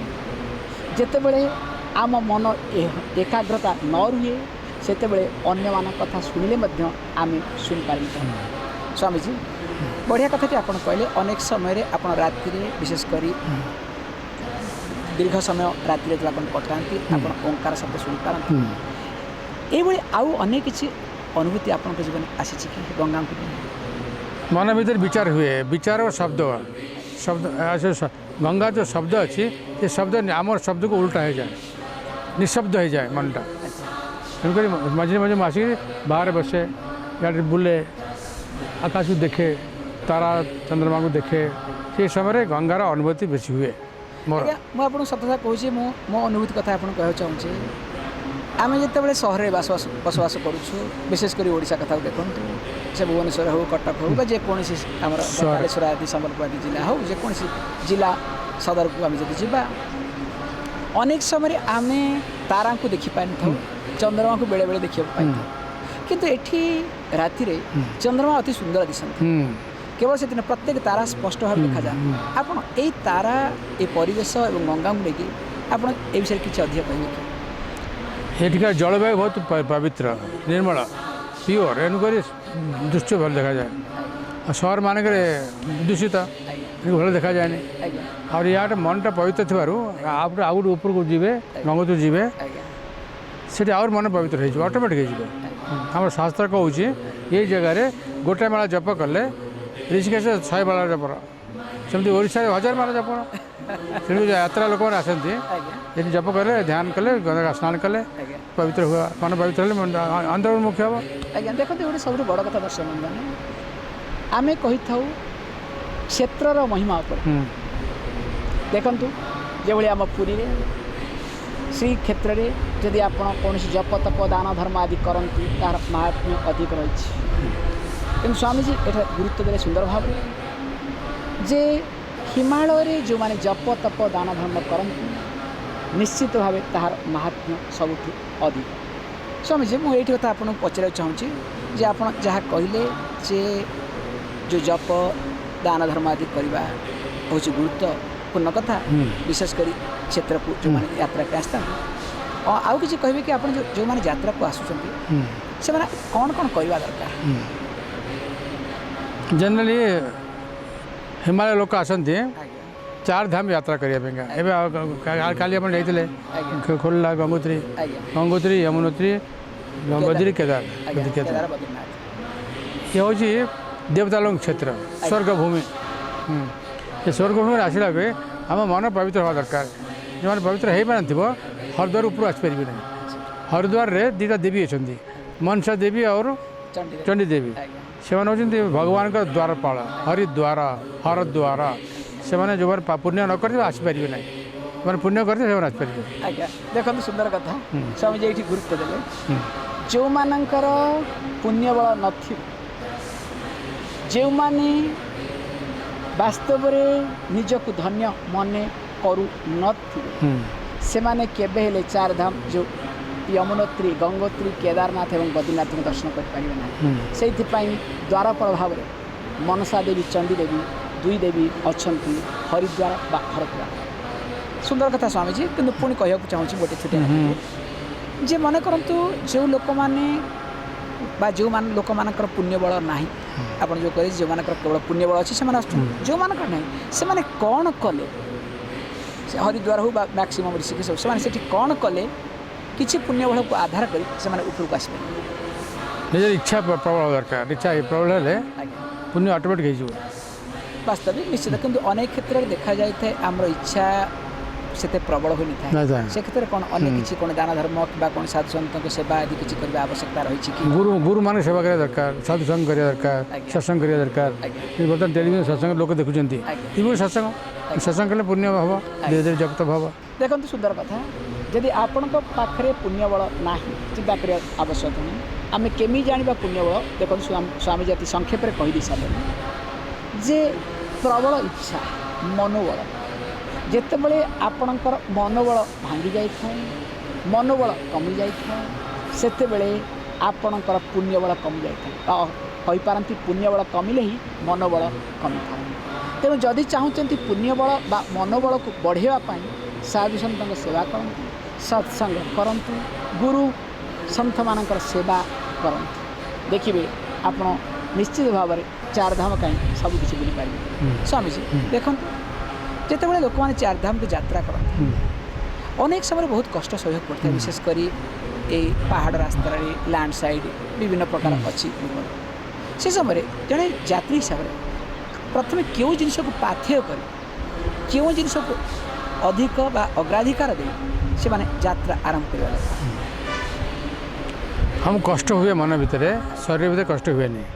जितेबाला आम मन एकाग्रता न रुहे से अन्य मान कथा शुणिले आम शुणी पारि था स्वामीजी बढ़िया कथाटी आप कहले अनेक समय आप राति विशेषकर दीर्घ समय राति जो आप पठाती आप ओंकार शब्द शुणी पारती ये आउ अनेक किसी अनुभूति आप जीवन आसी कि गंगा मन भीतर विचार हुए विचार और शब्द शब्द गंगा जो शब्द अच्छी ये शब्द आम शब्द को उल्टा हो जाए निशब्द हो जाए मनटा तेणुक मझे मझे आसिक बाहर बसे या बुले आकाश को देखे तारा चंद्रमा को देखे से समय गंगार अनुभूति बेसी हुए मोर मुझे सतता कहूँ मो अनुभूति कथा आप कह चाहूँगी आम जिते सहर में बसवास करुँ विशेषकर ओडिशा कथा देखूँ से भुवनेश्वर हो कटक हो जेकोसी आम बालेश्वर आदि संबलपुर आदि जिला हो जेकोसी जिला सदर को आम जब जा अनेक समय आम तारा को देखी पारि था चंद्रमा को बेले बेले देखा पाई किंतु एठी राति रे चंद्रमा अति सुंदर दिशंती केवल से दिन प्रत्येक तारा स्पष्ट भाव देखा जाए आपन ए तारा ए परिवेश और गंगा को लेकिन आपन ए विषय किसी अधिक कहिबे कि एठिका जलवायु बहुत पवित्र निर्मल प्योर एनुक दृश्य भल देखा जाए सहर मानक दूषित भल देखा जाए और यहाँ मनटा पवित्र थी आप गोटे ऊपर को जी गंगोत्री जी से मन पवित्र हो ऑटोमेटिक हो शास्त्र कहूँ ये जगार गोटे माला जप कले ऋषिकेश 100 माला जप सेमती ओडिशा 1000 माला जप तेणु यात्रा लोक मैंने आसती ये जप कले ध्यान कले गंगा स्नान कले पवित्र हुआ मन पवित्र अंतर्मुखी हम आज्ञा देखते गोटे सब बड़ कथा दर्शक बंधुମାନେ आम कही था क्षेत्रर महिमा उपर देखु जो आम पुरी श्रीक्षेत्र में जदि आप कौन जप तप दान धर्म आदि करती तार महात्म्य अधिक रही कि स्वामीजी एटा गुरुत्व देले सुंदर भाव जे हिमालय रे जो माने जप तप दान धर्म करती निश्चित भाव तार महात्म्य सबुठ अधिक स्वामीजी मुझे ये कथा आपको पचार चाहूँगी जे आप जहाँ कहले जे जो जप दान धर्म आदि करवा हूँ गुरुत्वपूर्ण कथा विशेषकर क्षेत्र को जो मैंने यात्रा के आसता आउ किसी कहे कि आप जो मैंने यात्रा को आसुँच से मैंने कौन कौन करवा दरकार जनरली हिमालय लोक आसती 4 धाम यात्रा करने काली आप जाते खोला गंगोत्री गंगोत्री यमुनोत्री बद्री केदार ये हूँ देवता क्षेत्र स्वर्गभूमि ये स्वर्गभूमि आसला आम मन पवित्र हवा दरकार जो मैंने पवित्र हो पार हरिद्वार ऊपर आसपारे ना हरिद्वार रे 2टा देवी अच्छा मनसा देवी और चंडी देवी से होती भगवान का द्वारपाल हरिद्वार हरद्वार से मैंने जो पुण्य न कर आसपारे ना मैंने पुण्य करते से आसपारे आज्ञा देखो सुंदर कथा स्वामीजी ये गुरुत्व देते जो मानकर पुण्यबल न जो माने वास्तव निजक धन्य मन करू न से माने केबे हेले 4 धाम जो यमुनोत्री गंगोत्री केदारनाथ एवं बद्रीनाथ को दर्शन करें ना से द्वारपाल भाव में मनसा देवी चंडी देवी दुई देवी अच्छा हरिद्वार बा हरद्वार सुंदर कथा स्वामीजी कि पुणी कह चाहूँगी गोटे छोटे जे मन करतु जो लोक मैंने जो लोक मान पुण्य बल ना आप जो कहे जो मान केवल पुण्य बल अच्छी से जो मान ना से मैंने कौन कले हरिद्वार हो मैक्सीम ऋषिकेश हो से कौन कले किसी पुण्य बल को आधार कर उपरको आसपे निज इच्छा प्रबल दरकार इच्छा प्रबल है पुण्य ऑटोमेटिक हो वास्तविक निश्चित किंतु अनेक क्षेत्र में देखा जाए आमर इच्छा से प्रबल हो से क्षेत्र कौन अन्य किसी कौन दान धर्म कि कौन साधु सन्त सेवा आदि किसी करने आवश्यकता रही कि गुरु गुरु मान सेवा करा दरकार साधु संग करा दरकार सत्संग करा दरकार बर्तमान टेलीविजन सत्संग लोक देखुं सत्संग सत्संग कले पुण्य भाव धीरे धीरे जगत भाव देखो सुंदर कथा जदि आपण पाखे पुण्य बल ना चिंता कर आवश्यक नहीं आम केमी जाना पुण्य बल देखो स्वामी जाति संक्षेप में कहीदे सारे जे प्रबल इच्छा मनोबल जितेबले आपणकर मनोबल भांगी जाए मनोबल कमी जाए सेतेबले आपणकर पुण्य बल कमी जाए कहीपारती पुण्य बल कमिले ही मनोबल कमी था तेणु जदि चाहते पुण्य बल बा मनोबल को बढ़ावाई साधु सन्त सेवा करते सत्संग करतु गुरु सन्थ मानकर सेवा करतु देखिए आप निश्चित भाव में चार धाम कहीं सबकि बुली पारे स्वामीजी देखो जिते बड़े लोक मैंने चार धाम को यात्रा करते अनेक समय बहुत कष्ट सहयोग पड़ता है विशेषकर ये पहाड़ रास्तार लैंड साइड विभिन्न प्रकार अच्छी से समय जड़े यात्री हिसाब से प्रथम क्यों जिनस को पाथेय कर क्यों जिनस को अधिक बा अग्राधिकार दे से माने यात्रा आरंभ कर हम कष्ट हुए मन भितर शरीर भितर कष्ट हुए नहीं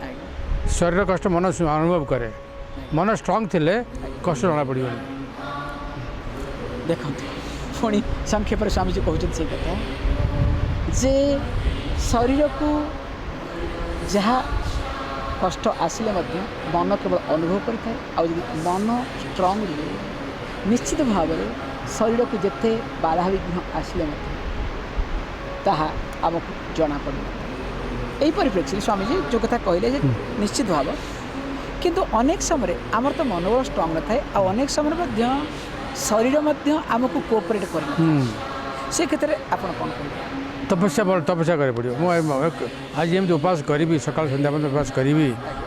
शरीर कष्ट मन अनुभव करे मन स्ट्रांग थिले कष्ट जना पड़ो देखो पुणी संक्षेप स्वामीजी कहते से कथा जे शरीर को जहाँ कष्ट आसिले मन केवल अनुभव करता है मन स्ट्रांग रहे निश्चित भाव में शरीर को जिते बाधा विघ्न आसिले ताहा आमको जना पड़े यही परिप्रेक्षी स्वामीजी जो कथा कहले निश्चित भाव किंतु अनेक समय आमर तो मनोबल स्ट्रांग न थाए आ अनेक समय शरीर आमको कोऑपरेट कर से क्षेत्र में आप कौन कह तपस्या करे पड़ो मुझे आज एमती उपास करी सका सन्ध्या पर्यटन उपास करी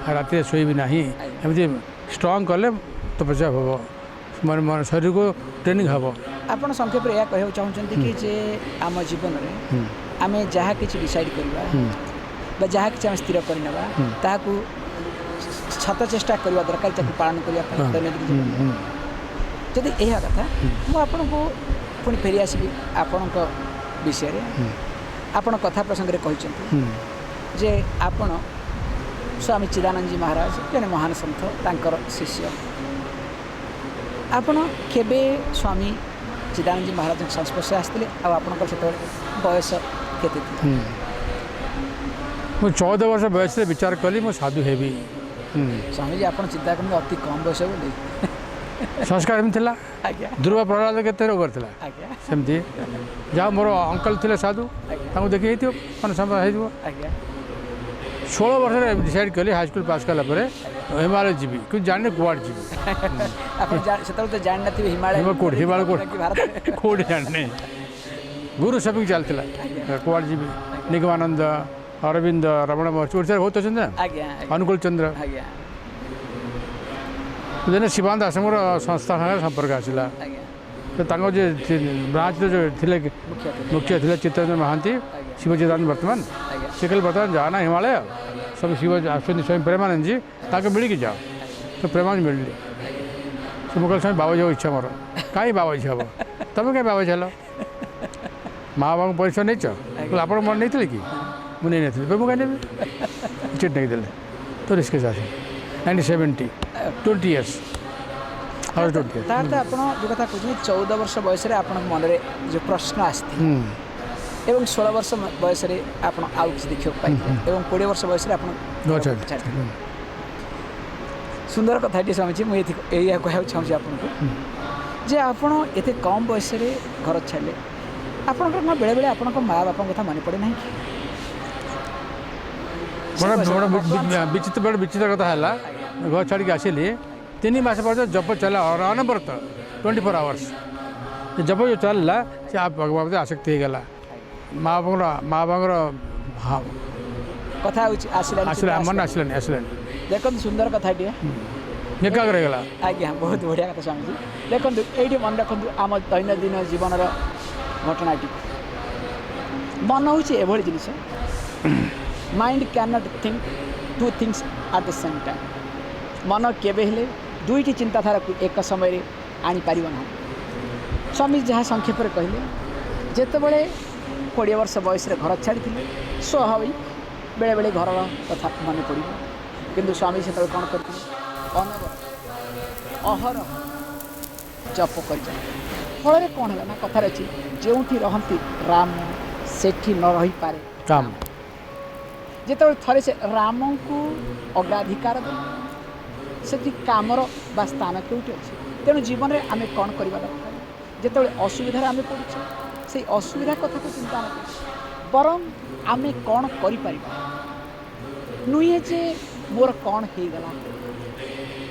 राति शोबी ना एमती स्ट्रांग कले तपस्या हम मन शरीर को ट्रेनिंग हम आप संक्षेप में यह कह चाहते कि जे आम जीवन में आम जहाँ कि डिसाइड करवा जहाँ कि स्थिर करना छत चेष्टा करवा दरकार पालन करने दैनिक जीवन जदि यह कथा मुझे पुणी फेरी आसबि आपण विषय आपण कथा प्रसंग में कहते जे आपण स्वामी चिदानंद जी महाराज जने महान सन्थ तांकर शिष्य आपण केबे स्वामी चिदानंद जी महाराज संस्पर्श आसते आपंकर से बयस केते मु 14 वर्ष बयस विचार कली मु साधु हेबी स्वामी जी आप चिंता करते अति कम बयस बोली संस्कार एम थिला ध्रुव प्रहलाद केते रोग करथिला सेमती जहाँ मोर अंकल थे साधु ताको देखि मन समय हो 16 वर्ष डिसाइड कली हाई स्कूल पास कला हिमालय जीवी क्योंकि जाने कुआड़ जी जान हिमालय कौट जाने गुरु सभी चलता कुआड़ जीवी निगमानंद अरविंद रमण महर्षि ओडिशा बहुत अच्छा अनुकूल चंद्र दिन शिवानंद आश्रम संस्था संपर्क आसला तो ब्रांच जो थे मुख्य थे चित्तरंजन महांती शिव चिदानंद वर्तमान से कल बर्तमान जाना हिमालय सब शिव आसुँच स्वयं प्रेमानंद जी ताके मिल जाओ तो प्रेमानंद मिलली तो मुझे स्वामी बाबा जाओ इच्छा मोर कहीं बाबाजी हम तुम कहीं बाबाजी हेल माँ बाबा परिचय नहीं आप मन नहीं कि मुझे नहीं मुझे कहीं चिट नहीं देते तो रिस्क आसे 1970 20 years तार तो आप जो कथा कहते 14 वर्ष बयस मन में जो प्रश्न आसती एवं 16 वर्ष बयस आप आउ कि देखा पाई एवं 20 वर्ष बयस सुंदर कथा स्वामीजी मुझे कह चाहूँगी आपको जे आप एत कम बयस घर छाड़े ଆପଣଙ୍କର କ'ଣ ବେଳେବେଳେ ଆପଣଙ୍କ ମାଆ ବାପାଙ୍କ କଥା ମନେ ପଡ଼େ ନାହିଁ? ବିଚିତ୍ର କଥା ହେଲା ଘର ଛାଡ଼ିକି ଆସିଲି 3 ମାସ ପର୍ଯ୍ୟନ୍ତ ଜପ ଚାଲିଲା ଅନବରତ 24 ଆୱାର୍ସ। ଜପ ଯେଉଁ ଚାଲିଲା ସେ ବାବଦ ଆସକ୍ତି ହେଇଗଲା। ମା ବାପାଙ୍କର କଥା ହେଉଛି ଆସିଲାନି। ଦେଖନ୍ତୁ ସୁନ୍ଦର କଥାଟିଏ ଏକାଗ୍ର ହେଇଗଲା। ଆଜ୍ଞା, ବହୁତ ବଢ଼ିଆ କଥା ସ୍ୱାମୀଜୀ। ଦେଖନ୍ତୁ ଏଇଠି ମନେ ରଖନ୍ତୁ ଆମ ଦୈନନ୍ଦିନ ଜୀବନର ଘଟଣାଟି। ମନ ହେଉଛି ଏଭଳି ଜିନିଷ, mind can't think 2 things at the same time. ମନ କେବେ ହେଲେ 2ଟି ଚିନ୍ତାଧାରାକୁ ଏକ ସମୟରେ ଆଣିପାରିବ ନାହିଁ। ସ୍ୱାମୀ ଯାହା ସଂକ୍ଷେପରେ କହିଲେ, ଯେତେବେଳେ 20 ବର୍ଷ ବୟସରେ ଘର ଛାଡ଼ିଥିଲେ, ସ୍ୱାଭାବିକ ବେଳେବେଳେ ଘରର କଥା ମନେ ପଡ଼ିବ। କିନ୍ତୁ ସ୍ୱାମୀ ସେତେବେଳେ କ'ଣ କରିଥିଲେ? ଅହରହ ଜପ କରିଛନ୍ତି। ଫଳରେ କ'ଣ ହେଲା ନା, କଥାରେ ଅଛି ଯେଉଁଠି ରହନ୍ତି ରାମ ସେଠି ନ ରହିପାରେ କାମ। ଯେତେବେଳେ ଥରେ ସେ ରାମଙ୍କୁ ଅଗ୍ରାଧିକାର ଦେଲେ, ସେଠି କାମର ବା ସ୍ଥାନ କେଉଁଠି ଅଛି? ତେଣୁ ଜୀବନରେ ଆମେ କ'ଣ କରିବା ଦରକାର? ଯେତେବେଳେ ଅସୁବିଧାରେ ଆମେ ପଡ଼ୁଛେ, ସେଇ ଅସୁବିଧା କଥାକୁ ଚିନ୍ତା ନ କରୁ, ବରଂ ଆମେ କ'ଣ କରିପାରିବା। ନୁହେଁ ଯେ ମୋର କ'ଣ ହେଇଗଲା,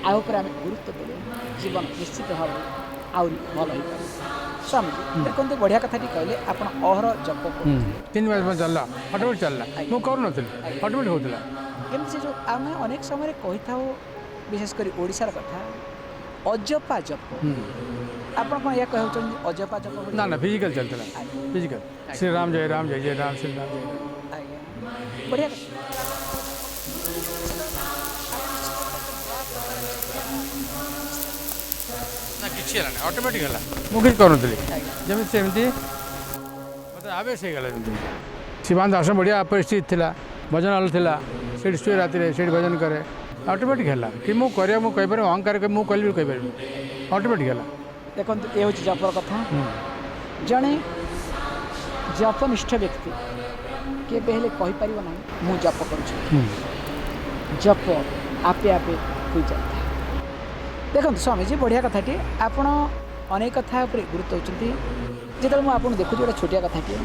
ଆଉ ଉପରେ ଆମେ ଗୁରୁତ୍ୱ ଦେଲେ ଜୀବନ ନିଶ୍ଚିତ ଭାବରେ ଆହୁରି ଭଲ ହେଇପାରିବ। ସ୍ୱାମୀଜୀ ଦେଖନ୍ତୁ ବଢ଼ିଆ କଥାଟି କହିଲେ, ଆପଣ ଅହର ଜପ କରୁଥିଲେ। 3 ମାସ ଚାଲିଲା, ଅଟୋମେଟିକ୍ ଚାଲିଲା। ମୁଁ କରୁନଥିଲି, ଅଟୋମେଟିକ୍ ହେଉଥିଲା। ଏମିତି ସେ ଯେଉଁ ଆମେ ଅନେକ ସମୟରେ କହିଥାଉ, ବିଶେଷ କରି ଓଡ଼ିଶାର କଥା, ଅଜପା ଜପ। ଆପଣ କ'ଣ ଏହା କହୁଛନ୍ତି ଅଜପା ଜପ? ନା ଫିଜିକାଲ ଚାଲିଥିଲା, ଫିଜିକାଲ। ଶ୍ରୀରାମ ଜୟ ରାମ ଜୟ ଜୟ ରାମ ଶ୍ରୀରାମ ଜୟ। ଆଜ୍ଞା, ବଢ଼ିଆ କଥା। ନା କିଛି ହେଲାନି, ଅଟୋମେଟିକ୍ ହେଲା। ମୁଁ କିଛି କରୁନଥିଲି, ଯେମିତି ସେମିତି ମୋତେ ଆବେଶ ହେଇଗଲା। ଯେମିତି ଶିବାନନ୍ଦ ଆଶ୍ରମ ବଢ଼ିଆ ପରିସ୍ଥିତି ଥିଲା, ଭଜନ ହଲ୍ ଥିଲା, ସେଇଠି ଶୁଏ ରାତିରେ, ସେଇଠି ଭଜନ କରେ। ଅଟୋମେଟିକ୍ ହେଲା କି ମୁଁ କହିପାରିବି, ଅହଙ୍କାର ମୁଁ କହିଲି ବି କହିପାରିବି, ଅଟୋମେଟିକ୍ ହେଲା। ଦେଖନ୍ତୁ ଏ ହେଉଛି ଜପର କଥା। ଜଣେ ଜପନିଷ୍ଠ ବ୍ୟକ୍ତି କେବେ ହେଲେ କହିପାରିବ ନାହିଁ ମୁଁ ଜପ କରୁଛି। ଜପ ଆପେ ଆପେ ହୋଇଯାଇଥାଏ। ଦେଖନ୍ତୁ ସ୍ୱାମୀଜୀ ବଢ଼ିଆ କଥାଟି, ଆପଣ ଅନେକ କଥା ଉପରେ ଗୁରୁତ୍ୱ ଦେଉଛନ୍ତି। ଯେତେବେଳେ ମୁଁ ଆପଣଙ୍କୁ ଦେଖୁଛି ଗୋଟେ ଛୋଟିଆ କଥାଟିଏ,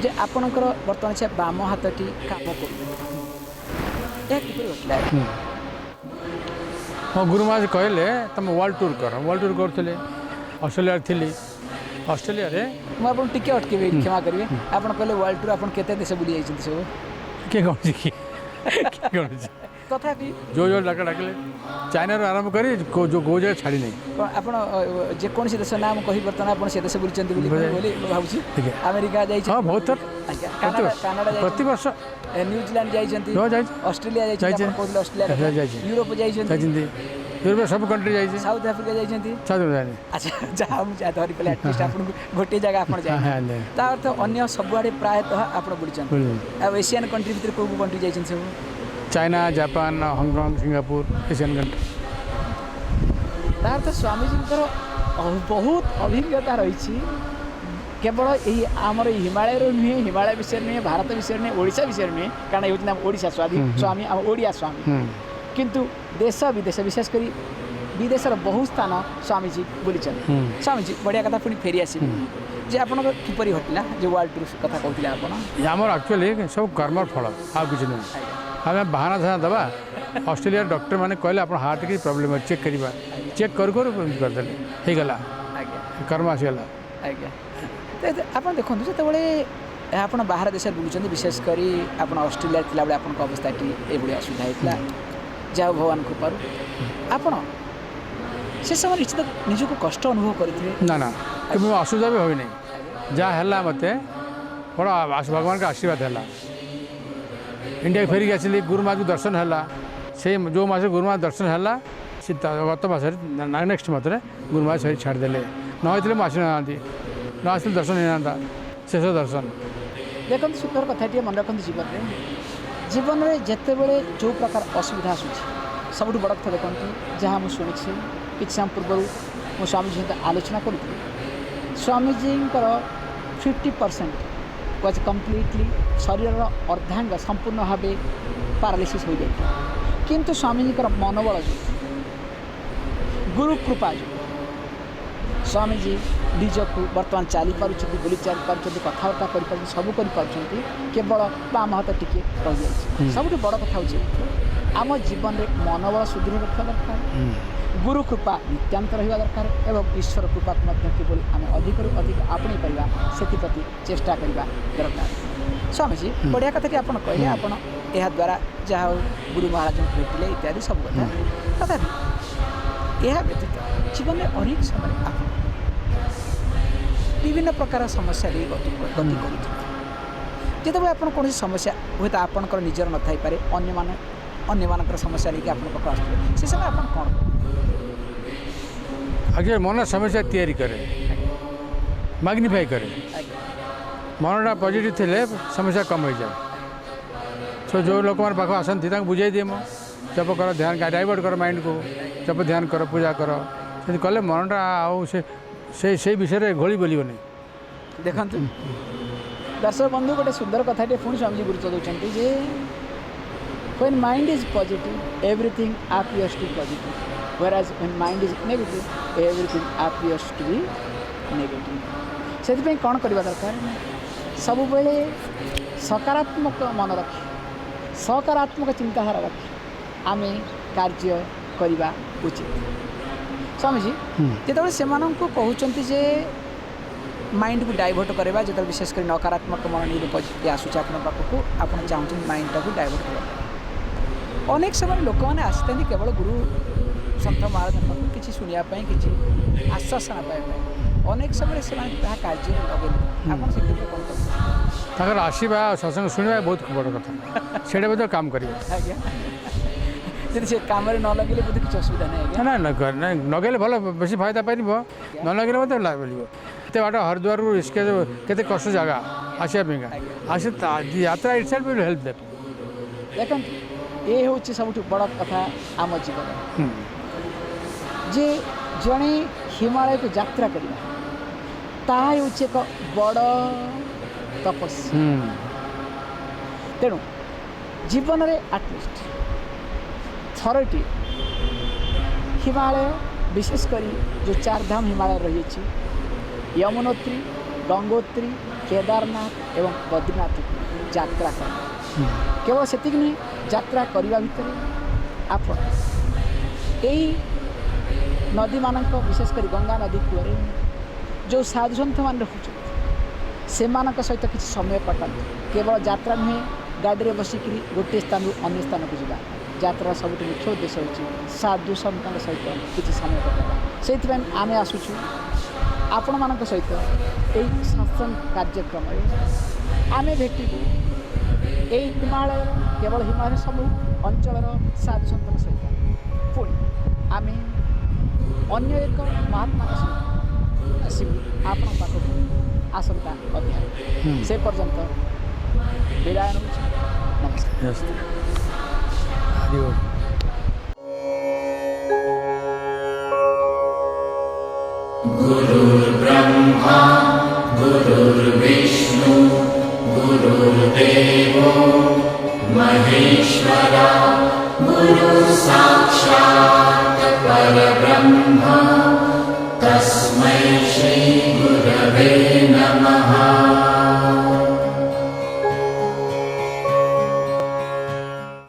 ଯେ ଆପଣଙ୍କର ବର୍ତ୍ତମାନ ସେ ବାମ ହାତଟି କାମ କରୁଛି, ଏହା କିପରି ଘଟିଲା? ହଁ, ଗୁରୁମା କହିଲେ ତୁମେ ୱାର୍ଲଡ଼ ଟୁର୍ କର। ୱାର୍ଲଡ଼ ଟୁର୍ କରୁଥିଲେ, ଅଷ୍ଟ୍ରେଲିଆରେ ଥିଲି। ଅଷ୍ଟ୍ରେଲିଆରେ ମୁଁ ଆପଣଙ୍କୁ ଟିକେ ଅଟକେଇବି, କ୍ଷମା କରିବେ। ଆପଣ କହିଲେ ୱାର୍ଲଡ଼ ଟୁର୍, ଆପଣ କେତେ ଦେଶ ବୁଲି ଯାଇଛନ୍ତି ସବୁ? କିଏ ଗଣୁଛି ଗଣୁଛି ତଥାପି ଯେଉଁ ଡାକିଲେ ଚାଇନାରୁ ଆରମ୍ଭ କରି କେଉଁ ଜାଗା ଛାଡ଼ି ନାହିଁ। ଆପଣ ଯେକୌଣସି ଦେଶ ନାଁ ମୁଁ କହିବି, ବର୍ତ୍ତମାନ ଆପଣ ସେ ଦେଶ ବୁଲିଛନ୍ତି ବୋଲି ଭାବୁଛି। ଆମେରିକା ଯାଇଛନ୍ତି? ହଁ, ବହୁତ ଥର। କାନାଡ଼ା ପ୍ରତିବର୍ଷ। ନ୍ୟୁଜିଲାଣ୍ଡ ଯାଇଛନ୍ତି? ଅଷ୍ଟ୍ରେଲିଆ ଯାଇଛନ୍ତି? ଅଷ୍ଟ୍ରେଲିଆ ୟୁରୋପ ଯାଇଛନ୍ତି? ୟୁରୋପ ସବୁ କଣ୍ଟ୍ରି ଯାଇଛି। ସାଉଥ ଆଫ୍ରିକା ଯାଇଛନ୍ତି? ଆଚ୍ଛା, ଯାହା ମୁଁ ଧରିପାରିଲି, ଆଟଲିଷ୍ଟ ଆପଣଙ୍କୁ ଗୋଟିଏ ଜାଗା ଆପଣ ଯାଇଛନ୍ତି। ତା ଅର୍ଥ ଅନ୍ୟ ସବୁଆଡ଼େ ପ୍ରାୟତଃ ଆପଣ ବୁଲିଛନ୍ତି। ଆଉ ଏସିଆନ୍ କଣ୍ଟ୍ରି ଭିତରେ କେଉଁ କଣ୍ଟ୍ରି ଯାଇଛନ୍ତି ସବୁ? China, Japan, Hong Kong, Singapore, Asian country. ତା ଅର୍ଥ ସ୍ୱାମୀଜୀଙ୍କର ବହୁତ ଅଭିଜ୍ଞତା ରହିଛି। କେବଳ ଏହି ଆମର ଏହି ହିମାଳୟରୁ ନୁହେଁ, ହିମାଳୟ ବିଷୟରେ ନୁହେଁ, ଭାରତ ବିଷୟରେ ନୁହେଁ, ଓଡ଼ିଶା ବିଷୟରେ ନୁହେଁ, କାରଣ ଏ ହେଉଛନ୍ତି ଆମ ଓଡ଼ିଶା ସ୍ୱାମୀ, ଆମ ଓଡ଼ିଆ ସ୍ୱାମୀ। କିନ୍ତୁ ଦେଶ ବିଦେଶ, ବିଶେଷ କରି ବିଦେଶର ବହୁ ସ୍ଥାନ ସ୍ୱାମୀଜୀ ବୁଲିଛନ୍ତି। ସ୍ୱାମୀଜୀ ବଢ଼ିଆ କଥା, ପୁଣି ଫେରି ଆସିବି ଯେ ଆପଣଙ୍କ କିପରି ଘଟିଲା ଯେ ୱାର୍ଲଡ଼ ଟୁର୍ କଥା କହୁଥିଲେ ଆପଣ? ଆମର ଆକ୍ଚୁଆଲି ସବୁ କର୍ମର ଫଳ, ଆଉ କିଛି ନୁହେଁ। ଆମେ ବାହାନା ଧାନା ଦେବା। ଅଷ୍ଟ୍ରେଲିଆର ଡକ୍ଟରମାନେ କହିଲେ ଆପଣ ହାର୍ଟ କିଛି ପ୍ରୋବ୍ଲେମ୍ ଅଛି, ଚେକ୍ କରିବା। ଚେକ୍ କରୁ କରିଦେଲେ, ହେଇଗଲା, କର୍ମ ଆସିଗଲା। ଆଜ୍ଞା, ଆପଣ ଦେଖନ୍ତୁ ଯେତେବେଳେ ଆପଣ ବାହାର ଦେଶରେ ବୁଲୁଛନ୍ତି, ବିଶେଷ କରି ଆପଣ ଅଷ୍ଟ୍ରେଲିଆରେ ଥିଲାବେଳେ ଆପଣଙ୍କ ଅବସ୍ଥାଟି ଏଭଳି ଅସୁବିଧା ହେଇଥିଲା, ଯାହା ଭଗବାନ କୃପାରୁ ଆପଣ ସେ ସମୟରେ ନିଶ୍ଚିତ ନିଜକୁ କଷ୍ଟ ଅନୁଭବ କରିଥିବେ? ନା, କିନ୍ତୁ ଅସୁବିଧା ବି ହୋଇନାହିଁ। ଯାହା ହେଲା ମୋତେ ବଡ଼ ଭଗବାନଙ୍କ ଆଶୀର୍ବାଦ ହେଲା। ଇଣ୍ଡିଆକୁ ଫେରିକି ଆସିଲି, ଗୁରୁମାଙ୍କୁ ଦର୍ଶନ ହେଲା। ସେ ଯେଉଁ ମାସରେ ଗୁରୁମା ଦର୍ଶନ ହେଲା, ସେ ଗତ ମାସରେ ନେକ୍ସଟ ମାସରେ ଗୁରୁମା ସେଠି ଛାଡ଼ିଦେଲେ। ନ ହେଇଥିଲେ ମୁଁ ଆସିନାହାନ୍ତି, ନ ଆସିଥିଲେ ଦର୍ଶନ ହେଇନାହାନ୍ତା, ଶେଷ ଦର୍ଶନ। ଦେଖନ୍ତୁ ସୁନ୍ଦର କଥାଟିଏ ମନେ ରଖନ୍ତୁ। ଜୀବନରେ ଯେତେବେଳେ ଯେଉଁ ପ୍ରକାର ଅସୁବିଧା ଆସୁଛି, ସବୁଠୁ ବଡ଼ କଥା ଦେଖନ୍ତୁ, ଯାହା ମୁଁ ଶୁଣିଛି କିଛି ସମୟ ପୂର୍ବରୁ ମୁଁ ସ୍ୱାମୀଜୀ ସହିତ ଆଲୋଚନା କରୁଥିଲି, ସ୍ୱାମୀଜୀଙ୍କର 50% ୱାଜ୍ କମ୍ପ୍ଲିଟଲି ଶରୀରର ଅର୍ଦ୍ଧାଙ୍ଗ ସମ୍ପୂର୍ଣ୍ଣ ଭାବେ ପାରାଲିସିସ୍ ହୋଇଯାଇଥିଲା। କିନ୍ତୁ ସ୍ୱାମୀଜୀଙ୍କର ମନୋବଳ ଯୋଗୁଁ, ଗୁରୁ କୃପା ଯୋଗୁଁ स्वामीजी निजको बर्तमान चली पार्टी बुली चली पार्टी कथबार्ता कर सब कर केवल बाम हाथ टिके रही जाए सब बड़ कथा हूँ आम जीवन में मनोबल सुदृढ़ रखा दरकार गुरु कृपा नित्यांत रहा दरकार एवं ईश्वर कृपा केवल आम अधिक अधिक आपणी पाइबा से चेष्टा करवा दरकार स्वामीजी बढ़िया कथा आप कहले आप द्वारा जहाँ गुरु महाराज भेटिले इत्यादि सब कथा तथापि यह व्यतीत जीवन में अनेक समय आप विभिन्न प्रकार समस्या गति करते आप कौन समस्या हूँ आपंकर निजर न थाईपे अन्य समस्या लेकिन आप आसते से समय आप कौन आगे मन समस्या तैयारी करे मैग्निफाई करे मनटा पॉजिटिव थे समस्या कम हो जाए सो जो लोक मैंने पाख आसती बुझाई दिए मो जप कर ध्यान डाइवर्ट कर माइंड को जप ध्यान कर पूजा कर कले मनटा आउ से विषय में घोली बोल नहीं देखु दर्शक बंधु गोटे सुंदर कथा पुणी स्वामी गुरुत्व दौरान जे when mind is positive everything appears to be positive whereas when mind is negative everything appears to be negative से कौन करवा दरकार सब बेले सकारात्मक मन रखी सकारात्मक चिंताधारा रखी आम कार्य करवा उचित स्वामीजी जो से कहते जे माइंड को डाइवर्ट करवा जो विशेषकर नकारात्मक मन नहीं आसूँ आप पाखक आप चाहते माइंड टाक डाइवर्ट करवा अनेक समय लोक मैंने आसता केवल गुरु सन्थ महाराज किसी शुणापी किसी आश्वासन पाइबा अनेक समय से कार्य लगे आप कौन आसवा सत्संग शुणा बहुत बड़ कथा से काम कर जब से कम न लगे बोधे किसी असुविधा नहीं ना लगे भल बेस फायदा पार न लगे मत मिले एत बाट हरिद्वार ऋषिकेश केते कष्ट जगह आसवाई आस यात्रा it self will help them देखो ये हूँ सब बड़ कथा आम जीवन जे जड़े हिमालय को यात्रा करवा ताहा एक बड़ तपस्या तेणु जीवन में आटलिस्ट थरटी हिमालय विशेषकर जो 4 धाम हिमालय रही यमुनोत्री गंगोत्री केदारनाथ एवं बद्रीनाथ यात्रा कर केवल से नहीं यात्रा करने भितर आप नदी मान विशेषकर गंगा नदी कूल जो साधु सन्थ मान से सहित किसी समय कटाते केवल यात्रा नुहे गाड़ी बसिक गोटे स्थान अन्य स्थान को जावा यात्रा सब मुख्य उद्देश्य हो साधु सन्त सहित किसी समय कटावा से आम आसुचु आपण मान सहित यही सत्संग कार्यक्रम आम भेटू यही हिमालय केवल हिमालय सब अंचल साधु सन्त सहित पुणी आम अन्य एक महात्मा सहित आसबू आपण पाखक आसंता अध्याय से पर्यंत विदाय नमस्कार गुरुर्ब्रह्मा गुरुर्विष्णु गुरुर्देवो महेश्वरा गुरु साक्षात् परब्रह्म